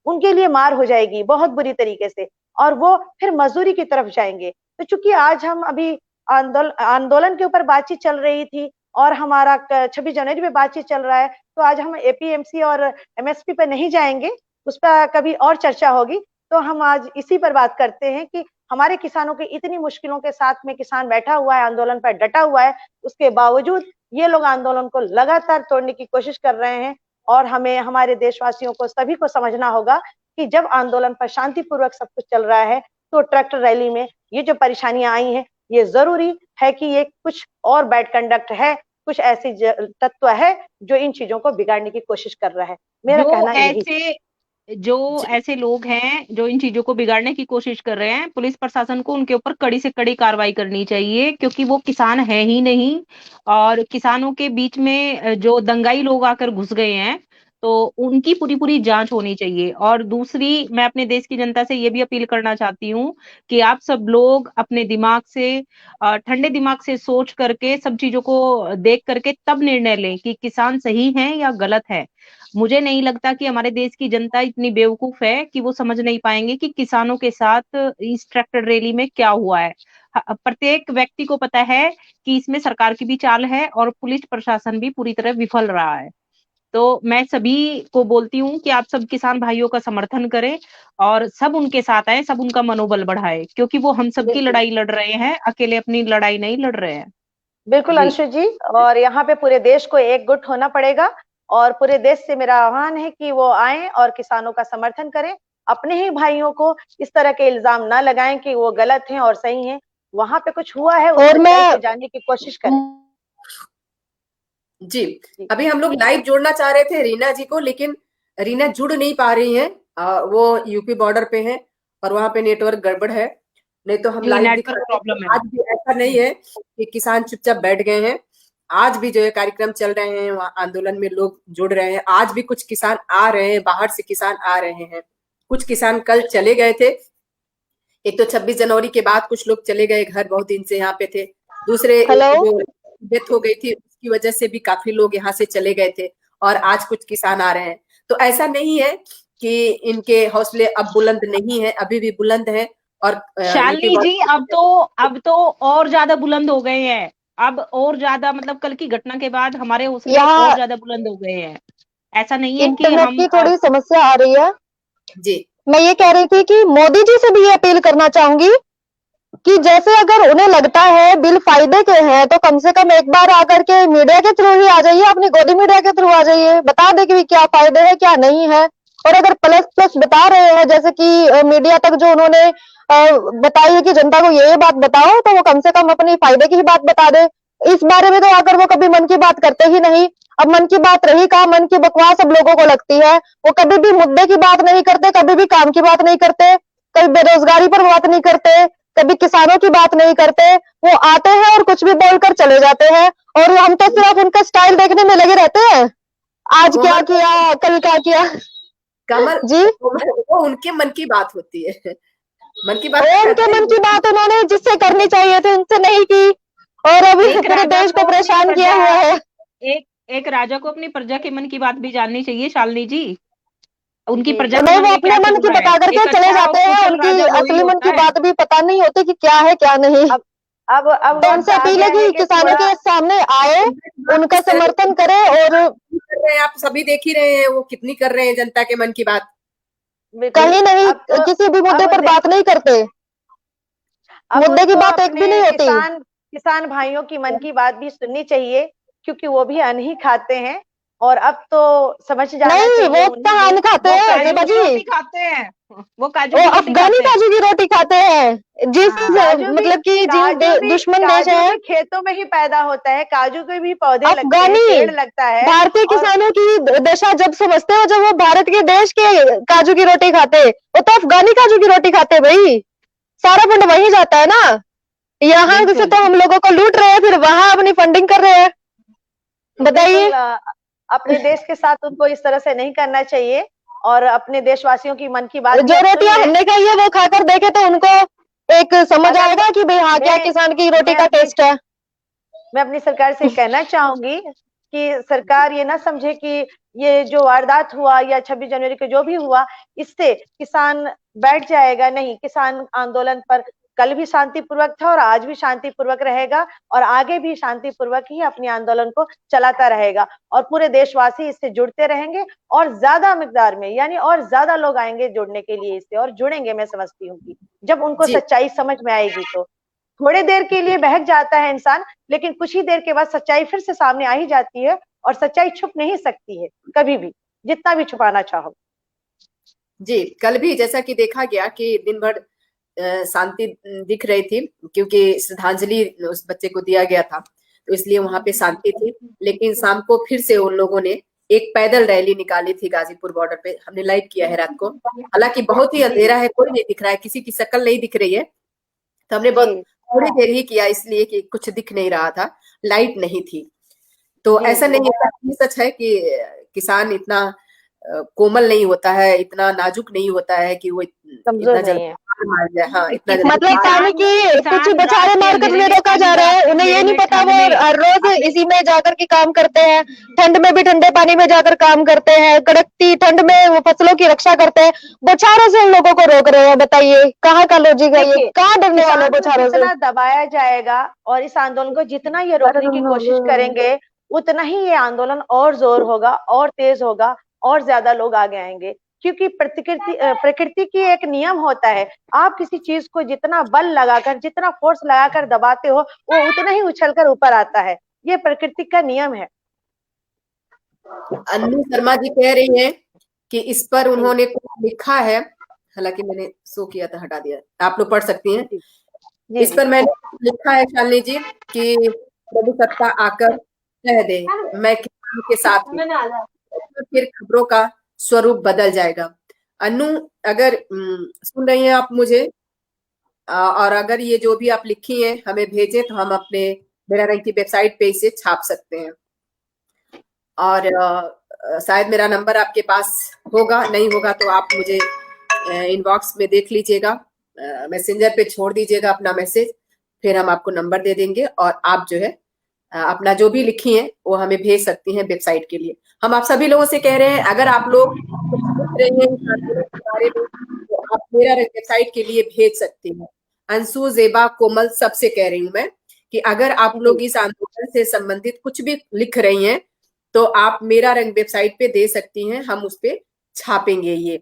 उनके लिए मार हो जाएगी बहुत बुरी तरीके से, और वो फिर मजदूरी की तरफ जाएंगे। तो चूंकि आज हम अभी आंदोलन के ऊपर बातचीत चल रही थी और हमारा 26 जनवरी पे बातचीत चल रहा है, तो आज हम एपीएमसी और एमएसपी पे नहीं जाएंगे, उस पर कभी और चर्चा होगी। तो हम आज इसी पर बात करते हैं कि हमारे किसानों की इतनी मुश्किलों के साथ में किसान बैठा हुआ है, आंदोलन पर डटा हुआ है, उसके बावजूद ये लोग आंदोलन को लगातार तोड़ने की कोशिश कर रहे हैं। और हमें, हमारे देशवासियों को, सभी को समझना होगा कि जब आंदोलन पर शांतिपूर्वक सब कुछ चल रहा है, तो ट्रैक्टर रैली में ये जो परेशानियां आई हैं, ये जरूरी है कि ये कुछ और बैड कंडक्ट है, कुछ ऐसी तत्व है जो इन चीजों को बिगाड़ने की कोशिश कर रहा है। मेरा कहना यही। जो ऐसे लोग हैं जो इन चीजों को बिगाड़ने की कोशिश कर रहे हैं, पुलिस प्रशासन को उनके ऊपर कड़ी से कड़ी कार्रवाई करनी चाहिए, क्योंकि वो किसान है ही नहीं। और किसानों के बीच में जो दंगाई लोग आकर घुस गए हैं, तो उनकी पूरी पूरी जांच होनी चाहिए। और दूसरी, मैं अपने देश की जनता से ये भी अपील करना चाहती हूँ कि आप सब लोग अपने दिमाग से, ठंडे दिमाग से सोच करके, सब चीजों को देख करके तब निर्णय लें कि किसान सही है या गलत है। मुझे नहीं लगता कि हमारे देश की जनता इतनी बेवकूफ है कि वो समझ नहीं पाएंगे कि किसानों के साथ इस ट्रैक्टर रैली में क्या हुआ है। प्रत्येक व्यक्ति को पता है कि इसमें सरकार की भी चाल है और पुलिस प्रशासन भी पूरी तरह विफल रहा है। तो मैं सभी को बोलती हूँ कि आप सब किसान भाइयों का समर्थन करें और सब उनके साथ आए, सब उनका मनोबल बढ़ाए, क्योंकि वो हम सबकी लड़ाई लड़ रहे हैं, अकेले अपनी लड़ाई नहीं लड़ रहे हैं। बिल्कुल अंशु जी, और यहाँ पे पूरे देश को एकजुट होना पड़ेगा, और पूरे देश से मेरा आह्वान है कि वो आए और किसानों का समर्थन करें। अपने ही भाइयों को इस तरह के इल्जाम ना लगाएं कि वो गलत हैं और सही हैं। वहां पे कुछ हुआ है, और मैं जानने की कोशिश करें। जी, अभी हम लोग लाइव जोड़ना चाह रहे थे रीना जी को, लेकिन रीना जुड़ नहीं पा रही हैं। वो यूपी बॉर्डर पे हैं और वहां पे नेटवर्क गड़बड़ है, नहीं तो हम लाइव दिखा रहे हैं। आज भी ऐसा नहीं है कि किसान चुपचाप बैठ गए हैं, आज भी जो है कार्यक्रम चल रहे हैं, वहाँ आंदोलन में लोग जुड़ रहे हैं। आज भी कुछ किसान आ रहे हैं, बाहर से किसान आ रहे हैं। कुछ किसान कल चले गए थे, एक तो 26 जनवरी के बाद कुछ लोग चले गए घर, बहुत दिन से यहाँ पे थे। दूसरे जो डेथ हो गई थी उसकी वजह से भी काफी लोग यहाँ से चले गए थे, और आज कुछ किसान आ रहे हैं। तो ऐसा नहीं है कि इनके हौसले अब बुलंद नहीं है, अभी भी बुलंद है। और शालिनी जी, अब तो और ज्यादा बुलंद हो गए हैं। अब और ज्यादा, मतलब कल की घटना के बाद हमारे हौसले और ज्यादा बुलंद हो गए हैं। ऐसा नहीं है कि हम की थोड़ी समस्या आ रही है जी। मैं ये कह रही थी कि मोदी जी से भी ये अपील करना चाहूंगी कि जैसे अगर उन्हें लगता है बिल फायदे के हैं, तो कम से कम एक बार आकर के मीडिया के थ्रू ही आ जाइए, अपनी गोदी मीडिया के थ्रू आ जाइए, बता दे कि क्या फायदे हैं क्या नहीं है। और अगर प्लस प्लस बता रहे हैं, जैसे कि मीडिया तक जो उन्होंने बताई है कि जनता को ये बात बताओ, तो वो कम से कम अपनी फायदे की ही बात बता दे। इस बारे में तो आकर वो कभी मन की बात करते ही नहीं। अब मन की बात रही कहा, मन की बकवास सब लोगों को लगती है। वो कभी भी मुद्दे की बात नहीं करते, कभी भी काम की बात नहीं करते, कभी बेरोजगारी पर बात नहीं करते, कभी किसानों की बात नहीं करते। वो आते हैं और कुछ भी बोलकर चले जाते हैं, और हम तो सिर्फ उनका स्टाइल देखने में लगे रहते हैं, आज क्या किया, कल क्या किया। कमल जी, वो उनके मन की बात होती है, मन की बात उनके मन की बात उन्होंने जिससे करनी चाहिए थी उनसे नहीं की, और अभी पूरे देश को परेशान किया हुआ है। एक राजा को अपनी प्रजा के मन की बात भी जाननी चाहिए शालिनी जी। उनकी प्रजा नहीं, वो अपने मन की बता करके चले जाते हैं, उनकी असली मन की बात भी पता नहीं होती कि क्या है क्या नहीं। अब तो उनसे अपील है कि किसानों के सामने आए, उनका समर्थन करे। और आप सभी देख ही रहे हैं वो कितनी कर रहे हैं जनता के मन की बात। कहीं नहीं किसी भी मुद्दे पर बात नहीं करते, मुद्दे की बात एक भी नहीं होती। किसान भाइयों की मन की बात भी सुननी चाहिए, क्योंकि वो भी अन्न ही खाते हैं। और अब तो समझ जाना नहीं, वो अन्न खाते हैं देवा जी, खाते हैं, वो अफगानी काजू की रोटी खाते हैं। जिस मतलब कि जिन दुश्मन देश है, खेतों में ही पैदा होता है, काजू के भी पौधे अफगानी पेड़ लगता है। भारतीय किसानों की दशा जब समझते हो, जब वो भारत के देश के काजू की रोटी खाते, वो तो अफगानी काजू की रोटी खाते भाई। सारा फंड वहीं जाता है ना, यहाँ से तो हम लोगों को लूट रहे हैं, फिर वहां अपनी फंडिंग कर रहे हैं। बताइए, अपने देश के साथ उनको इस तरह से नहीं करना चाहिए। और अपने देशवासियों की मन की बात जो रोटियां हमने खाई है वो खाकर देखे तो उनको एक समझ आएगा कि भाई हाँ क्या किसान की रोटी का टेस्ट है। मैं अपनी सरकार से कहना चाहूंगी कि सरकार ये ना समझे कि ये जो वारदात हुआ या 26 जनवरी को जो भी हुआ इससे किसान बैठ जाएगा, नहीं, किसान आंदोलन पर कल भी शांतिपूर्वक था और आज भी शांतिपूर्वक रहेगा और आगे भी शांतिपूर्वक ही अपने आंदोलन को चलाता रहेगा और पूरे देशवासी इससे जुड़ते रहेंगे और ज्यादा मिकदार में यानी और ज्यादा लोग आएंगे जुड़ने के लिए इससे और जुड़ेंगे। मैं समझती हूँ कि जब उनको सच्चाई समझ में आएगी तो थोड़ी देर के लिए बहक जाता है इंसान, लेकिन कुछ ही देर के बाद सच्चाई फिर से सामने आ ही जाती है और सच्चाई छुप नहीं सकती है कभी भी, जितना भी छुपाना चाहो। जी, कल भी जैसा कि देखा गया कि दिन भर शांति दिख रही थी क्योंकि श्रद्धांजलि उस बच्चे को दिया गया था, तो इसलिए वहां पे शांति थी। लेकिन शाम को फिर से उन लोगों ने एक पैदल रैली निकाली थी गाजीपुर बॉर्डर पे, हमने लाइव किया है रात को। हालांकि बहुत ही अंधेरा है, कोई नहीं दिख रहा है, किसी की शक्ल नहीं दिख रही है, तो हमने बहुत थोड़ी देर ही किया इसलिए कि कुछ दिख नहीं रहा था, लाइट नहीं थी। तो ऐसा नहीं है, सच है कि किसान इतना कोमल नहीं होता है, इतना नाजुक नहीं होता है कि वो इतना जल्दी मार जाए। हाँ, इतना मतलब पानी की कुछ बछाड़े मारकर नहीं रोका जा रहा है, उन्हें ये नहीं पता वो हर रोज इसी में जाकर के काम करते हैं, ठंड में भी ठंडे पानी में जाकर काम करते हैं, कड़कती ठंड में वो फसलों की रक्षा करते हैं, बछाड़ों से उन लोगों को रोक रहे हैं। बताइए कहाँ का लॉजिक है ये, कहाँ डरने वाले बछाड़ों से? जितना दबाया जाएगा और इस आंदोलन को जितना ये रोकने की कोशिश करेंगे उतना ही ये आंदोलन और जोर होगा और तेज होगा और ज्यादा लोग आगे आएंगे, क्योंकि प्रकृति की एक नियम होता है, आप किसी चीज को जितना बल लगाकर जितना फोर्स लगाकर दबाते हो वो उतना ही उछलकर ऊपर आता है, ये प्रकृति का नियम है। अन्नू शर्मा जी कह रही हैं कि इस पर उन्होंने कुछ लिखा है, हालांकि मैंने शो किया था, हटा दिया, आप लोग पढ़ सकती हैं। इस पर मैंने लिखा है शालिनी जी कि प्रभु सत्ता आकर कह दे मैं किसान के साथ हूं, तो फिर खबरों का स्वरूप बदल जाएगा। अनु, अगर सुन रही हैं आप मुझे, और अगर ये जो भी आप लिखी हैं हमें भेजें तो हम अपने मेरा रंग की वेबसाइट पे इसे छाप सकते हैं। और शायद मेरा नंबर आपके पास होगा, नहीं होगा तो आप मुझे इनबॉक्स में देख लीजिएगा, मैसेंजर पे छोड़ दीजिएगा अपना मैसेज, फिर हम आपको नंबर दे देंगे और आप जो है अपना जो भी लिखी हैं वो हमें भेज सकती हैं वेबसाइट के लिए। हम आप सभी लोगों से कह रहे हैं, अगर आप लोग लिख रहे हैं इस आंदोलन के बारे में तो आप मेरा वेबसाइट के लिए भेज सकती हैं। अंशु, जेबा, कोमल, सबसे कह रही हूँ मैं कि अगर आप लोग इस आंदोलन से संबंधित कुछ भी लिख रही हैं तो आप मेरा रंग वेबसाइट पे दे सकती हैं, हम उस पे छापेंगे ये।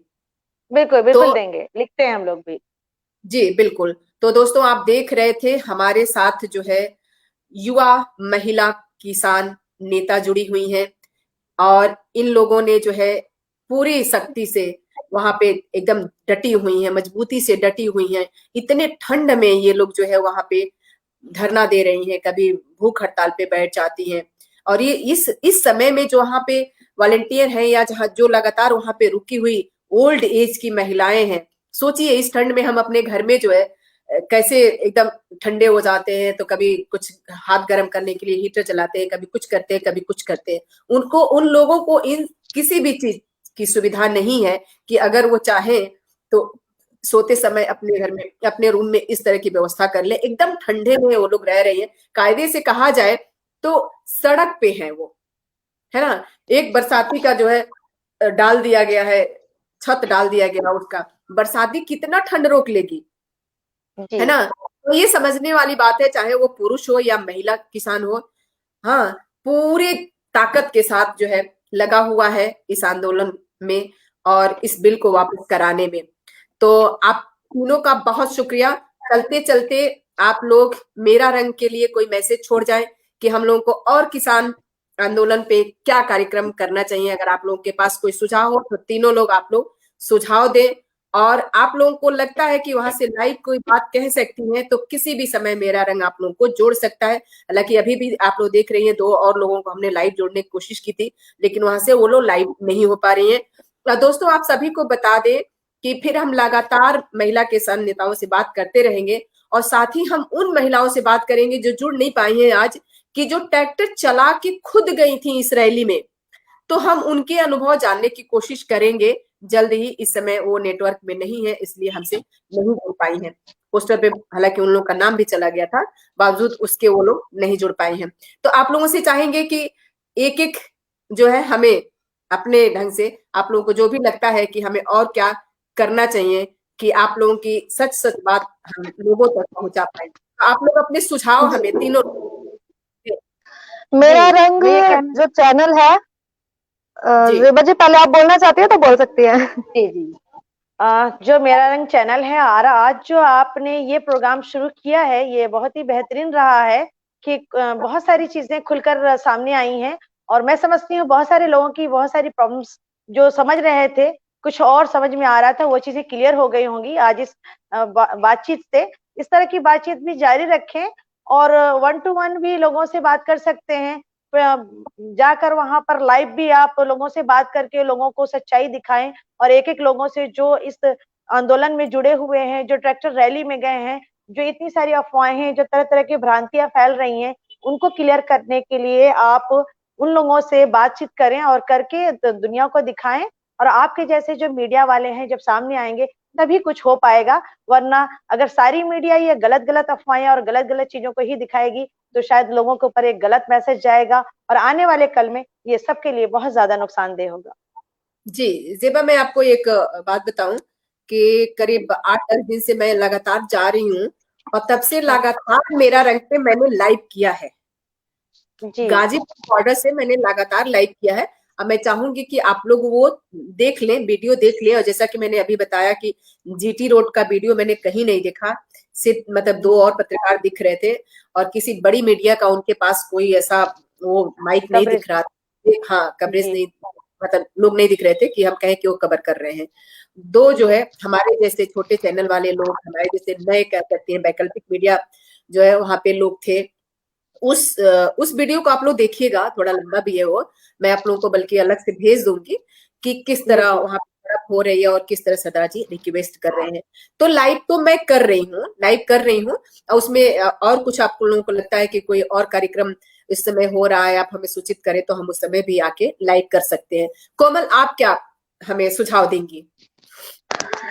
बिल्कुल बिल्कुल देंगे, लिखते हैं हम लोग भी। जी बिल्कुल। तो दोस्तों आप देख रहे थे हमारे साथ जो है युवा महिला किसान नेता जुड़ी हुई हैं और इन लोगों ने जो है पूरी शक्ति से वहां पे एकदम डटी हुई हैं, मजबूती से डटी हुई हैं। इतने ठंड में ये लोग जो है वहां पे धरना दे रही हैं, कभी भूख हड़ताल पे बैठ जाती हैं। और ये इस समय में जो वहां पे वॉलंटियर हैं या जहाँ जो लगातार वहां पे रुकी हुई ओल्ड एज की महिलाएं हैं, सोचिए इस ठंड में हम अपने घर में जो है कैसे एकदम ठंडे हो जाते हैं, तो कभी कुछ हाथ गर्म करने के लिए हीटर चलाते हैं, कभी कुछ करते हैं, कभी कुछ करते हैं। उन लोगों को इन किसी भी चीज की सुविधा नहीं है कि अगर वो चाहे तो सोते समय अपने घर में अपने रूम में इस तरह की व्यवस्था कर ले। एकदम ठंडे में वो लोग रह रहे हैं, कायदे से कहा जाए तो सड़क पे है वो, है ना। एक बरसाती का जो है डाल दिया गया है, छत डाल दिया गया उसका, बरसाती कितना ठंड रोक लेगी, है ना। तो ये समझने वाली बात है, चाहे वो पुरुष हो या महिला किसान हो, हाँ, पूरे ताकत के साथ जो है लगा हुआ है इस आंदोलन में और इस बिल को वापस कराने में। तो आप तीनों का बहुत शुक्रिया। चलते चलते आप लोग मेरा रंग के लिए कोई मैसेज छोड़ जाएं कि हम लोगों को और किसान आंदोलन पे क्या कार्यक्रम करना चाहिए। अगर आप लोगों के पास कोई सुझाव हो तो तीनों लोग आप लोग सुझाव दें, और आप लोगों को लगता है कि वहां से लाइव कोई बात कह सकती हैं तो किसी भी समय मेरा रंग आप लोगों को जोड़ सकता है। हालांकि अभी भी आप लोग देख रही हैं 2 और लोगों को हमने लाइव जोड़ने की कोशिश की थी, लेकिन वहां से वो लोग लाइव नहीं हो पा रही हैं। दोस्तों आप सभी को बता दें कि फिर हम लगातार महिला किसान नेताओं से बात करते रहेंगे और साथ ही हम उन महिलाओं से बात करेंगे जो जुड़ नहीं पाई हैं आज, कि जो ट्रैक्टर चला के खुद गई थी इस रैली में, तो हम उनके अनुभव जानने की कोशिश करेंगे जल्द ही, इस समय वो नेटवर्क में नहीं है, इसलिए हमसे नहीं जुड़ पाई हैं। पोस्टर पे हालांकि उन लोगों का नाम भी चला गया था, बावजूद उसके वो लोग नहीं जुड़ पाए हैं। तो आप लोगों से चाहेंगे कि एक एक जो है हमें अपने ढंग से, आप लोगों को जो भी लगता है कि हमें और क्या करना चाहिए कि आप लोगों की सच सच बात हम लोगों तक पहुंचा पाए, तो आप लोग अपने सुझाव हमें तीनों मेरा जी, रंग मैं ये कहना जो चैनल है, जी ज़ेबा जी पहले आप बोलना चाहती है तो बोल सकती हैं। जी, जी। जो मेरा रंग चैनल है, आज जो आपने ये प्रोग्राम शुरू किया है, ये बहुत ही बेहतरीन रहा है कि बहुत सारी चीज़ें खुलकर सामने आई हैं और मैं समझती हूँ बहुत सारे लोगों की बहुत सारी प्रॉब्लम्स जो समझ रहे थे, कुछ और समझ में आ रहा था, वो चीज़ें क्लियर हो गई होंगी आज इस बातचीत से। इस तरह की बातचीत भी जारी रखें और 1 टू 1 भी लोगों से बात कर सकते हैं। जाकर वहाँ पर लाइव भी आप लोगों से बात करके लोगों को सच्चाई दिखाएँ और एक-एक लोगों से जो इस आंदोलन में जुड़े हुए हैं, जो ट्रैक्टर रैली में गए हैं, जो इतनी सारी अफ़वाहें हैं, जो तरह-तरह की भ्रांतियाँ फैल रही हैं, उनको क्लियर करने के लिए आप उन लोगों से बातचीत करें और करके दुनिया को दिखाएँ और आपके जैसे जो मीडिया वाले हैं जब सामने आएँगे, तभी कुछ हो पाएगा, वरना अगर सारी मीडिया ये गलत-गलत अफ़वाहें और गलत-गलत चीज़ों को ही दिखाएगी, तो शायद लोगों के ऊपर एक गलत मैसेज जाएगा और आने वाले कल में ये सबके लिए बहुत ज़्यादा नुकसानदेह होगा। जी, ज़ेबा मैं आपको एक बात बताऊँ कि करीब 8-10 दिन से मैं लगातार जा रही हूँ और तब से लगातार मेरा रंग पे मैंने लाइव किया है। जी, गाजीपुर बॉर्डर से मैंने लगातार लाइव किया है। अब मैं चाहूंगी कि आप लोग वो देख लें, वीडियो देख लें, और जैसा कि मैंने अभी बताया कि जीटी रोड का वीडियो मैंने कहीं नहीं देखा, सिर्फ मतलब 2 और पत्रकार दिख रहे थे और किसी बड़ी मीडिया का उनके पास कोई ऐसा वो माइक नहीं कवरेज दिख रहा था। हाँ, कवरेज जी, नहीं, मतलब लोग नहीं दिख रहे थे कि हम कहें कि वो कवर कर रहे हैं। 2 जो है हमारे जैसे छोटे चैनल वाले लोग, हमारे जैसे नए कह सकते हैं वैकल्पिक मीडिया जो है वहाँ पे लोग थे। उस वीडियो को आप लोग देखिएगा, थोड़ा लंबा भी है वो, मैं आप लोगों को बल्कि अलग से भेज दूंगी कि किस जी, तरह जी, वहाँ पे झड़प हो रही है और किस तरह सरदार जी रिक्वेस्ट कर रहे हैं। तो लाइव तो मैं कर रही हूँ, लाइव कर रही हूँ, और उसमें और कुछ आप लोगों को लगता है कि कोई और कार्यक्रम इस समय हो रहा है, आप हमें सूचित करें तो हम उस समय भी आके लाइव कर सकते हैं। कोमल, आप क्या हमें सुझाव देंगी?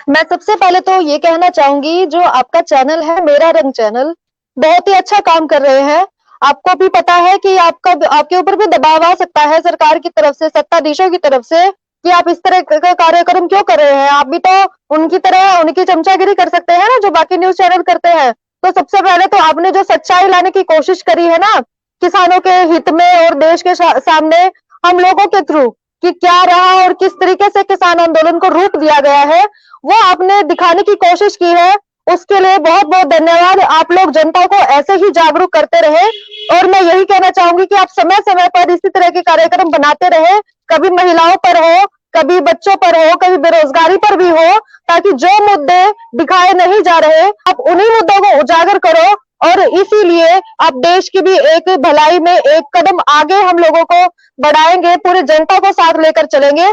मैं सबसे पहले तो ये कहना चाहूंगी, जो आपका चैनल है मेरा रंग चैनल, बहुत ही अच्छा काम कर रहे हैं। आपको भी पता है कि आपके ऊपर भी दबाव आ सकता है सरकार की तरफ से, सत्ताधीशों की तरफ से, कि आप इस तरह का कार्यक्रम क्यों कर रहे हैं। आप भी तो उनकी तरह उनकी चमचागिरी कर सकते हैं ना, जो बाकी न्यूज चैनल करते हैं। तो सबसे पहले तो आपने जो सच्चाई लाने की कोशिश करी है ना, किसानों के हित में और देश के सामने हम लोगों के थ्रू, कि क्या रहा और किस तरीके से किसान आंदोलन को रूप दिया गया है, वो आपने दिखाने की कोशिश की है। उसके लिए बहुत बहुत धन्यवाद। आप लोग जनता को ऐसे ही जागरूक करते रहे और मैं यही कहना चाहूंगी कि आप समय समय पर इसी तरह के कार्यक्रम बनाते रहे, कभी महिलाओं पर हो, कभी बच्चों पर हो, कभी बेरोजगारी पर भी हो, ताकि जो मुद्दे दिखाए नहीं जा रहे आप उन्हीं मुद्दों को उजागर करो और इसीलिए आप देश की भी एक भलाई में एक कदम आगे हम लोगों को बढ़ाएंगे, पूरी जनता को साथ लेकर चलेंगे।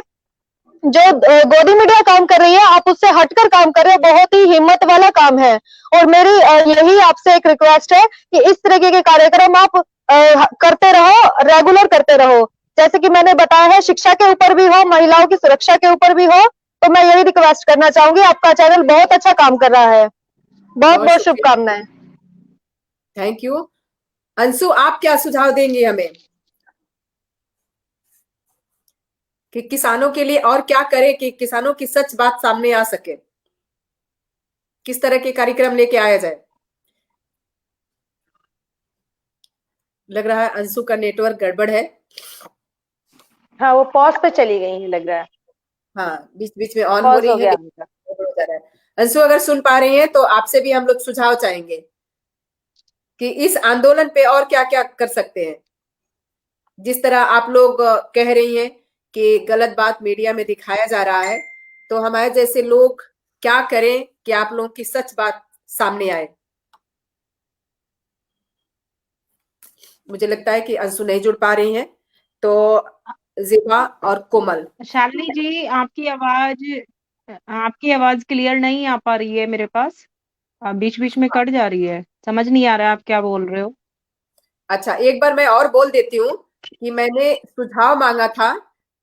जो गोदी मीडिया काम कर रही है, आप उससे हटकर काम कर रहे हैं, बहुत ही हिम्मत वाला काम है। और मेरी यही आपसे एक रिक्वेस्ट है कि इस तरीके के कार्यक्रम आप करते रहो, रेगुलर करते रहो। जैसे कि मैंने बताया है, शिक्षा के ऊपर भी हो, महिलाओं की सुरक्षा के ऊपर भी हो, तो मैं यही रिक्वेस्ट करना चाहूंगी। आपका चैनल बहुत अच्छा काम कर रहा है। बहुत बहुत बहुत शुक्रिया, शुभकामनाएं। Thank you. अंशु, आप क्या सुझाव देंगे हमें कि किसानों के लिए और क्या करें कि किसानों की सच बात सामने आ सके? किस तरह के कार्यक्रम लेके आया जाए? लग रहा है अंशु का नेटवर्क गड़बड़ है। हाँ, वो पॉज़ पे चली गई हैं लग रहा है, हाँ, बीच बीच में ऑन हो पॉज़ रही हो है गया लेकिन उनका। गड़बड़ हो जा रहा है। अंशु, अगर सुन पा रही हैं तो आपसे भी हम लोग सुझाव चाहेंगे कि इस आंदोलन पे और क्या क्या कर सकते हैं। जिस तरह आप लोग कह रही हैं कि गलत बात मीडिया में दिखाया जा रहा है, तो हमारे जैसे लोग क्या करें कि आप लोगों की सच बात सामने आए? मुझे लगता है कि अंशु नहीं जुड़ पा रही हैं, तो ज़ेबा और कोमल। शालिनी जी, आपकी आवाज क्लियर नहीं आ पा रही है मेरे पास। बीच बीच में कट जा रही है, समझ नहीं आ रहा है आप क्या बोल रहे हो। अच्छा, एक बार मैं और बोल देती हूँ कि मैंने सुझाव मांगा था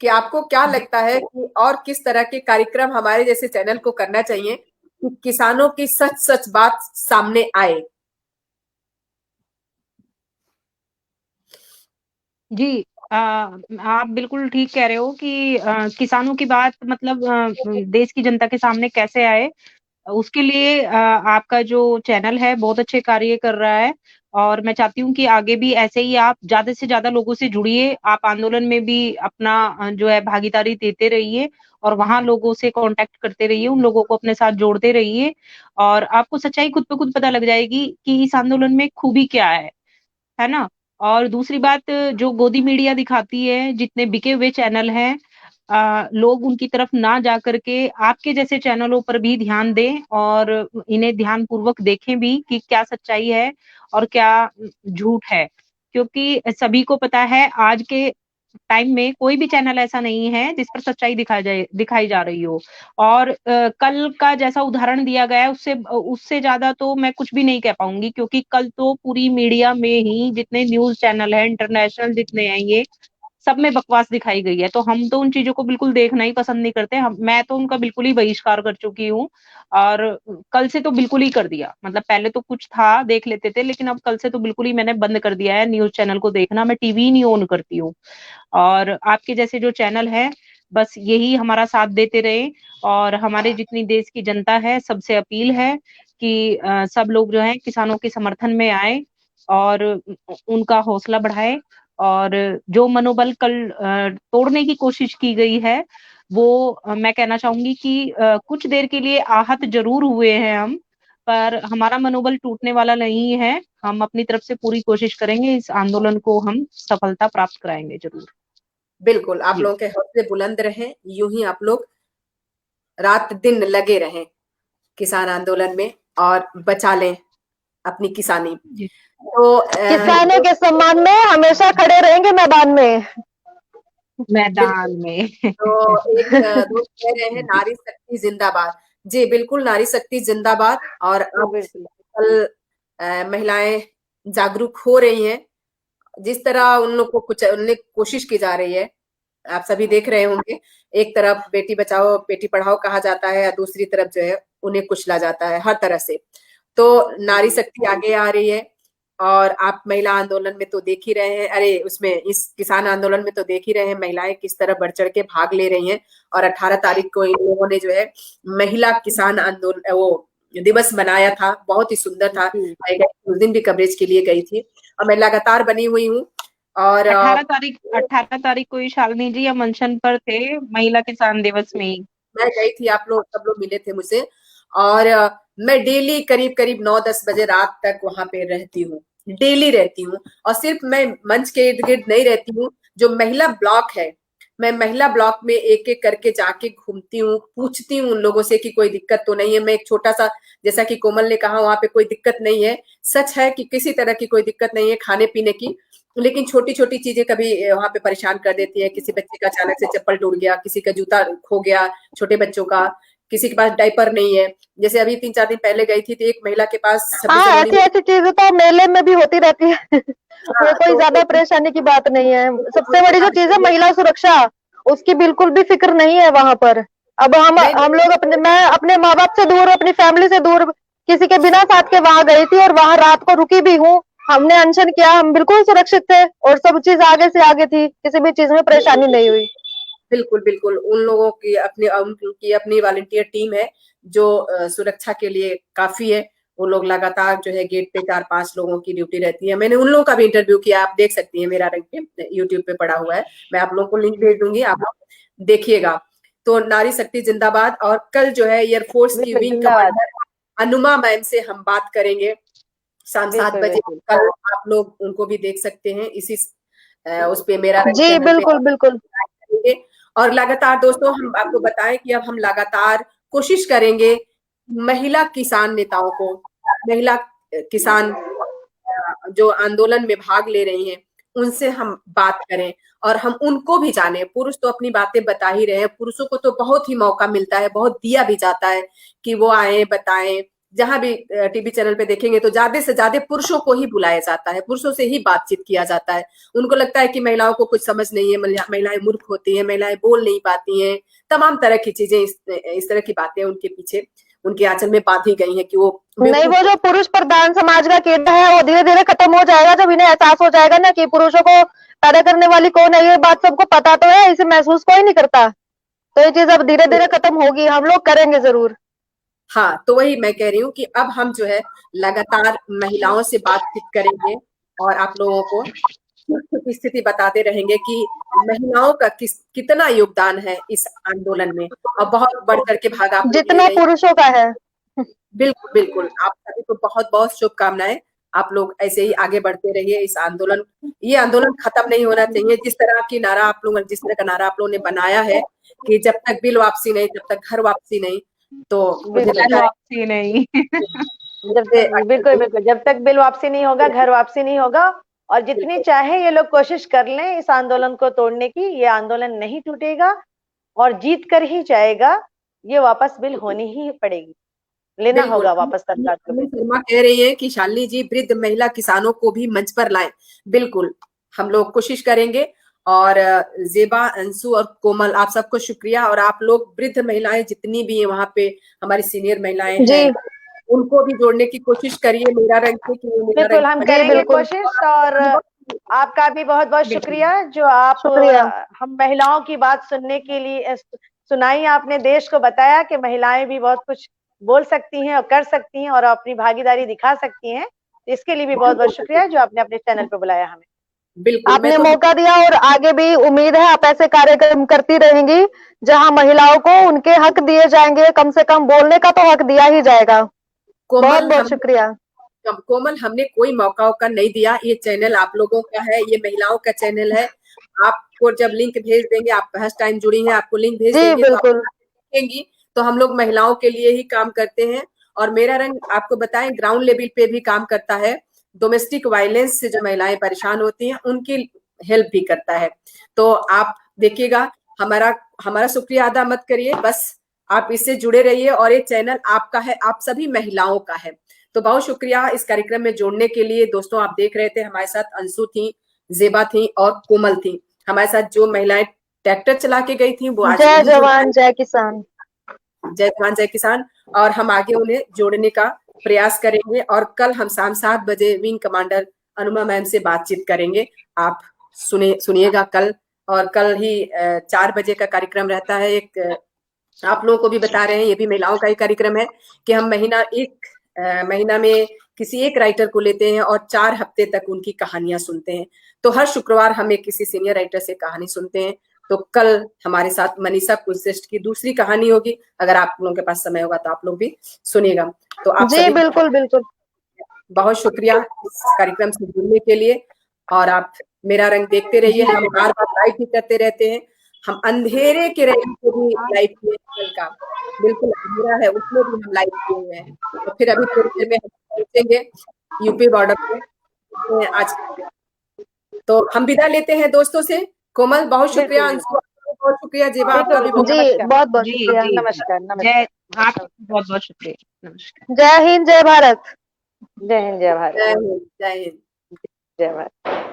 कि आपको क्या लगता है कि और किस तरह के कार्यक्रम हमारे जैसे चैनल को करना चाहिए कि किसानों की सच सच बात सामने आए? जी, आप बिल्कुल ठीक कह रहे हो कि किसानों की बात मतलब देश की जनता के सामने कैसे आए, उसके लिए आपका जो चैनल है बहुत अच्छे कार्य कर रहा है और मैं चाहती हूँ कि आगे भी ऐसे ही आप ज़्यादा से ज़्यादा लोगों से जुड़िए, आप आंदोलन में भी अपना जो है भागीदारी देते रहिए और वहाँ लोगों से कॉन्टैक्ट करते रहिए, उन लोगों को अपने साथ जोड़ते रहिए और आपको सच्चाई खुद ब खुद पता लग जाएगी कि इस आंदोलन में खूबी क्या है ना? और दूसरी बात जो गोदी मीडिया दिखाती है, जितने बिके हुए चैनल हैं लोग उनकी तरफ ना जा कर के आपके जैसे चैनलों पर भी ध्यान दें और इन्हें ध्यानपूर्वक देखें भी कि क्या सच्चाई है और क्या झूठ है। क्योंकि सभी को पता है आज के टाइम में कोई भी चैनल ऐसा नहीं है जिस पर सच्चाई दिखाई जा रही हो। और कल का जैसा उदाहरण दिया गया है उससे ज़्यादा तो मैं कुछ भी नहीं कह पाऊँगी क्योंकि कल तो पूरी मीडिया में ही जितने न्यूज़ चैनल हैं, इंटरनेशनल जितने हैं ये, सब में बकवास दिखाई गई है। तो हम तो उन चीज़ों को बिल्कुल देखना ही पसंद नहीं करते। हम मैं तो उनका बिल्कुल ही बहिष्कार कर चुकी हूँ और कल से तो बिल्कुल ही कर दिया। मतलब पहले तो कुछ था, देख लेते थे लेकिन अब कल से तो बिल्कुल ही मैंने बंद कर दिया है न्यूज़ चैनल को देखना, मैं टीवी ही नहीं ऑन करती हूँ। और आपके जैसे जो चैनल है, बस यही हमारा साथ देते रहें और हमारे जितनी देश की जनता है, सबसे अपील है कि सब लोग जो हैं किसानों के समर्थन में आएँ और उनका हौसला बढ़ाएँ और जो मनोबल कल तोड़ने की कोशिश की गई है, वो मैं कहना चाहूँगी कि कुछ देर के लिए आहत ज़रूर हुए हैं हम, पर हमारा मनोबल टूटने वाला नहीं है। हम अपनी तरफ से पूरी कोशिश करेंगे, इस आंदोलन को हम सफलता प्राप्त कराएँगे ज़रूर। बिल्कुल, आप जी, लोगों के हौसले बुलंद रहें, यूं ही आप लोग रात दिन लगे रहें किसान आंदोलन में और बचा लें अपनी किसानी। जी, तो जी। किसानों के सम्मान में हमेशा खड़े रहेंगे मैदान में। मैदान बिल्कुल। में। तो एक दोस्त कह रहे हैं जी, नारी शक्ति जिंदाबाद। जी बिल्कुल, नारी शक्ति जिंदाबाद। और जी अब बिल्कुल। कल महिलाएं जागरूक हो रही हैं, जिस तरह उन लोग को कुछ उन्हें कोशिश की जा रही है, आप सभी देख रहे होंगे। एक तरफ बेटी बचाओ बेटी पढ़ाओ कहा जाता है, या दूसरी तरफ जो है उन्हें कुचला जाता है हर तरह से। तो नारी जी, शक्ति आगे आ रही है और आप महिला आंदोलन में तो देख ही रहे हैं, अरे उसमें इस किसान आंदोलन में तो देख ही रहे हैं महिलाएं किस तरह बढ़ चढ़ के भाग ले रही हैं। और 18 तारीख को इन लोगों ने जो है महिला किसान आंदोलन वो दिवस बनाया था, बहुत ही सुंदर था। जी। मैं गई उस दिन भी कवरेज के लिए गई थी और मैं लगातार बनी हुई हूँ। और 18 तारीख को ही शालिनी जी हम अनशन पर थे, महिला किसान दिवस में ही। मैं गई थी, आप लोग सब लोग मिले थे मुझसे। और मैं डेली करीब करीब 9-10 बजे रात तक वहां पे रहती हूँ, डेली रहती हूँ। और सिर्फ मैं मंच के इर्द गिर्द नहीं रहती हूँ, जो महिला ब्लॉक है, मैं महिला ब्लॉक में एक एक करके जाके घूमती हूँ, पूछती हूँ उन लोगों से कि कोई दिक्कत तो नहीं है। मैं एक छोटा सा, जैसा कि कोमल ने कहा, वहां पे कोई दिक्कत नहीं है। सच है कि किसी तरह की कोई दिक्कत नहीं है खाने पीने की, लेकिन छोटी छोटी चीजें कभी वहां पे परेशान कर देती है। किसी बच्चे का अचानक से चप्पल टूट गया, किसी का जूता खो गया, छोटे बच्चों का, किसी के पास डायपर नहीं है। जैसे अभी 3-4 दिन पहले गई थी तो एक महिला के पास 26 हाँ, जनवरी ऐसी में, ऐसी चीजें तो मेले में भी होती रहती है। हाँ, ये कोई तो ज्यादा परेशानी की बात नहीं है। सबसे बड़ी जो चीज है नहीं महिला सुरक्षा, उसकी बिल्कुल भी फिक्र नहीं है वहां पर। अब नहीं हम लोग अपने, मैं अपने माँ बाप से दूर, अपनी फैमिली से दूर, किसी के बिना साथ के वहां गई थी और वहां रात को रुकी भी हूँ। हमने अनशन किया, हम बिल्कुल सुरक्षित थे और सब चीज आगे से आगे थी, किसी भी चीज में परेशानी नहीं हुई। बिल्कुल बिल्कुल, उन लोगों की अपनी उनकी अपनी वॉलंटियर टीम है जो सुरक्षा के लिए काफी है। वो लोग लगातार जो है गेट पे 4-5 लोगों की ड्यूटी रहती है। मैंने उन लोगों का भी इंटरव्यू किया, आप देख सकती हैं, मेरा लिंक पे यूट्यूब पे पड़ा हुआ है, मैं आप लोगों को लिंक भेज दूंगी, आप लोग देखिएगा। तो नारी शक्ति जिंदाबाद। और कल जो है एयरफोर्स की बिल्कुल, विंग जिंदाबाद। कमांडर अनुमा मैम से हम बात करेंगे शाम 7 बिल्कुल, बजे। बिल्कुल। कल आप लोग उनको भी देख सकते हैं इसी उस पे मेरा रंग जी चैनल पे बिल्कुल बिल्कुल। करेंगे। और लगातार दोस्तों हम आपको बताएं कि अब हम लगातार कोशिश करेंगे महिला किसान नेताओं को, महिला किसान जो आंदोलन में भाग ले रही हैं, उनसे हम बात करें और हम उनको भी जाने। पुरुष तो अपनी बातें बता ही रहे हैं, पुरुषों को तो बहुत ही मौका मिलता है, बहुत दिया भी जाता है कि वो आए बताएं, जहां भी टीवी चैनल पे देखेंगे तो ज्यादा से ज्यादा पुरुषों को ही बुलाया जाता है, पुरुषों से ही बातचीत किया जाता है। उनको लगता है कि महिलाओं को कुछ समझ नहीं है, महिलाएं मूर्ख होती हैं, महिलाएं बोल नहीं पाती हैं, तमाम तरह की चीजें, इस तरह की बातें उनके पीछे, उनके आंचल में बांधी गई हैं कि वो नहीं, वो जो पुरुष प्रधान समाज का कीड़ा है वो धीरे धीरे खत्म हो जाएगा जब इन्हें एहसास हो जाएगा ना कि पुरुषों को पैदा करने वाली कौन है। ये बात सबको पता तो है, इसे महसूस कोई नहीं करता। तो ये चीज अब धीरे धीरे खत्म होगी, हम लोग करेंगे जरूर। हाँ, तो वही मैं कह रही हूँ कि अब हम जो है लगातार महिलाओं से बातचीत करेंगे और आप लोगों को की स्थिति बताते रहेंगे कि महिलाओं का कितना योगदान है इस आंदोलन में, और बहुत बढ़ करके भाग आप लोग ले जितना रही हैं। पुरुषों का है। बिल्कुल बिल्कुल, आप सभी को बहुत बहुत शुभकामनाएं। आप लोग ऐसे ही आगे बढ़ते रहिए। इस आंदोलन, ये आंदोलन खत्म नहीं होना चाहिए। जिस तरह का नारा आप लोगों ने बनाया है कि जब तक बिल वापसी नहीं तब तक घर वापसी नहीं, तो मुझे लगता है वापसी नहीं। बिल्कुल बिल्कुल, जब तक बिल वापसी नहीं होगा घर वापसी नहीं होगा। और जितनी बिल्कुल। चाहे ये लोग कोशिश कर लें इस आंदोलन को तोड़ने की, ये आंदोलन नहीं टूटेगा और जीत कर ही जाएगा। ये वापस बिल होनी ही पड़ेगी, लेना बिल्कुल। होगा वापस सरकार को बिल। शर्मा कह रही है कि शालिनी जी वृद्ध महिला किसानों को भी मंच पर लाएं। बिल्कुल, हम लोग कोशिश करेंगे। और जेबा, अंशु और कोमल, आप सबको शुक्रिया। और आप लोग वृद्ध महिलाएं जितनी भी हैं वहां पे, हमारी सीनियर महिलाएं जी हैं, उनको भी जोड़ने की कोशिश करिए। मेरा रंग से कि वो मेरा बिल्कुल रंग हम करेंगे बिल्कुल। कोशिश। और आपका भी बहुत बहुत शुक्रिया जो आप शुक्रिया। हम महिलाओं की बात सुनने के लिए सुनाई। आपने देश को बताया कि महिलाएं भी बहुत कुछ बोल सकती हैं और कर सकती हैं और अपनी भागीदारी दिखा सकती हैं। इसके लिए भी बहुत बहुत शुक्रिया जो आपने अपने चैनल पे बुलाया हमें। बिल्कुल, आपने मौका दिया और आगे भी उम्मीद है आप ऐसे कार्यक्रम करती रहेंगी जहां महिलाओं को उनके हक दिए जाएंगे, कम से कम बोलने का तो हक दिया ही जाएगा। बहुत बहुत शुक्रिया। कोमल, हमने कोई मौका नहीं दिया। ये चैनल आप लोगों का है, ये महिलाओं का चैनल है। आपको जब लिंक भेज देंगे, आप फर्स्ट टाइम जुड़ी हैं, आपको लिंक भेज देंगे तो आप देखेंगी। तो हम लोग महिलाओं के लिए ही काम करते हैं। और मेरा रंग आपको बताएं ग्राउंड लेवल पे भी काम करता है। डोमेस्टिक वायलेंस से जो महिलाएं परेशान होती हैं उनकी हेल्प भी करता है। तो आप देखिएगा, हमारा शुक्रिया अदा मत करिए, बस आप इससे जुड़े रहिए। और ये चैनल आपका है, आप सभी महिलाओं का है। तो बहुत शुक्रिया इस कार्यक्रम में जोड़ने के लिए। दोस्तों, आप देख रहे थे हमारे साथ अंशु थी, जेबा थी और कोमल थी। हमारे साथ जो महिलाएं ट्रैक्टर चला के गई थी वो आज जय जवान जय किसान। जय जवान जय किसान। और हम आगे उन्हें जोड़ने का प्रयास करेंगे। और कल हम शाम 7 बजे विंग कमांडर अनुमा मैम से बातचीत करेंगे। आप सुनिएगा कल। और कल ही 4 बजे का कार्यक्रम रहता है। एक आप लोगों को भी बता रहे हैं, ये भी महिलाओं का ही कार्यक्रम है कि हम महीना में किसी एक राइटर को लेते हैं और 4 हफ्ते तक उनकी कहानियां सुनते हैं। तो हर शुक्रवार हम किसी सीनियर राइटर से कहानी सुनते हैं। तो कल हमारे साथ मनीषा कुलश्रेष्ठ की दूसरी कहानी होगी। अगर आप लोगों के पास समय होगा तो आप लोग भी सुनिएगा। तो आप जी बिल्कुल बिल्कुल, बहुत शुक्रिया इस कार्यक्रम से जुड़ने के लिए। और आप मेरा रंग देखते रहिए। हम बार बार लाइव भी करते रहते हैं। हम अंधेरे के रंग को भी लाइव किए, कल का बिल्कुल अंधेरा है उसमें भी हम लाइव किए हुए हैं। तो फिर अभी थोड़ी देर में हम पहुंचेंगे यूपी बॉर्डर पे आज। तो हम विदा लेते हैं दोस्तों से। कोमल बहुत शुक्रिया, अंशु बहुत शुक्रिया, जेबा आपका भी बहुत जी बहुत बहुत शुक्रिया। नमस्कार। जय, आपका बहुत बहुत शुक्रिया। नमस्कार। जय हिंद जय भारत। जय हिंद जय भारत। जय हिंद जय हिंद जय भारत।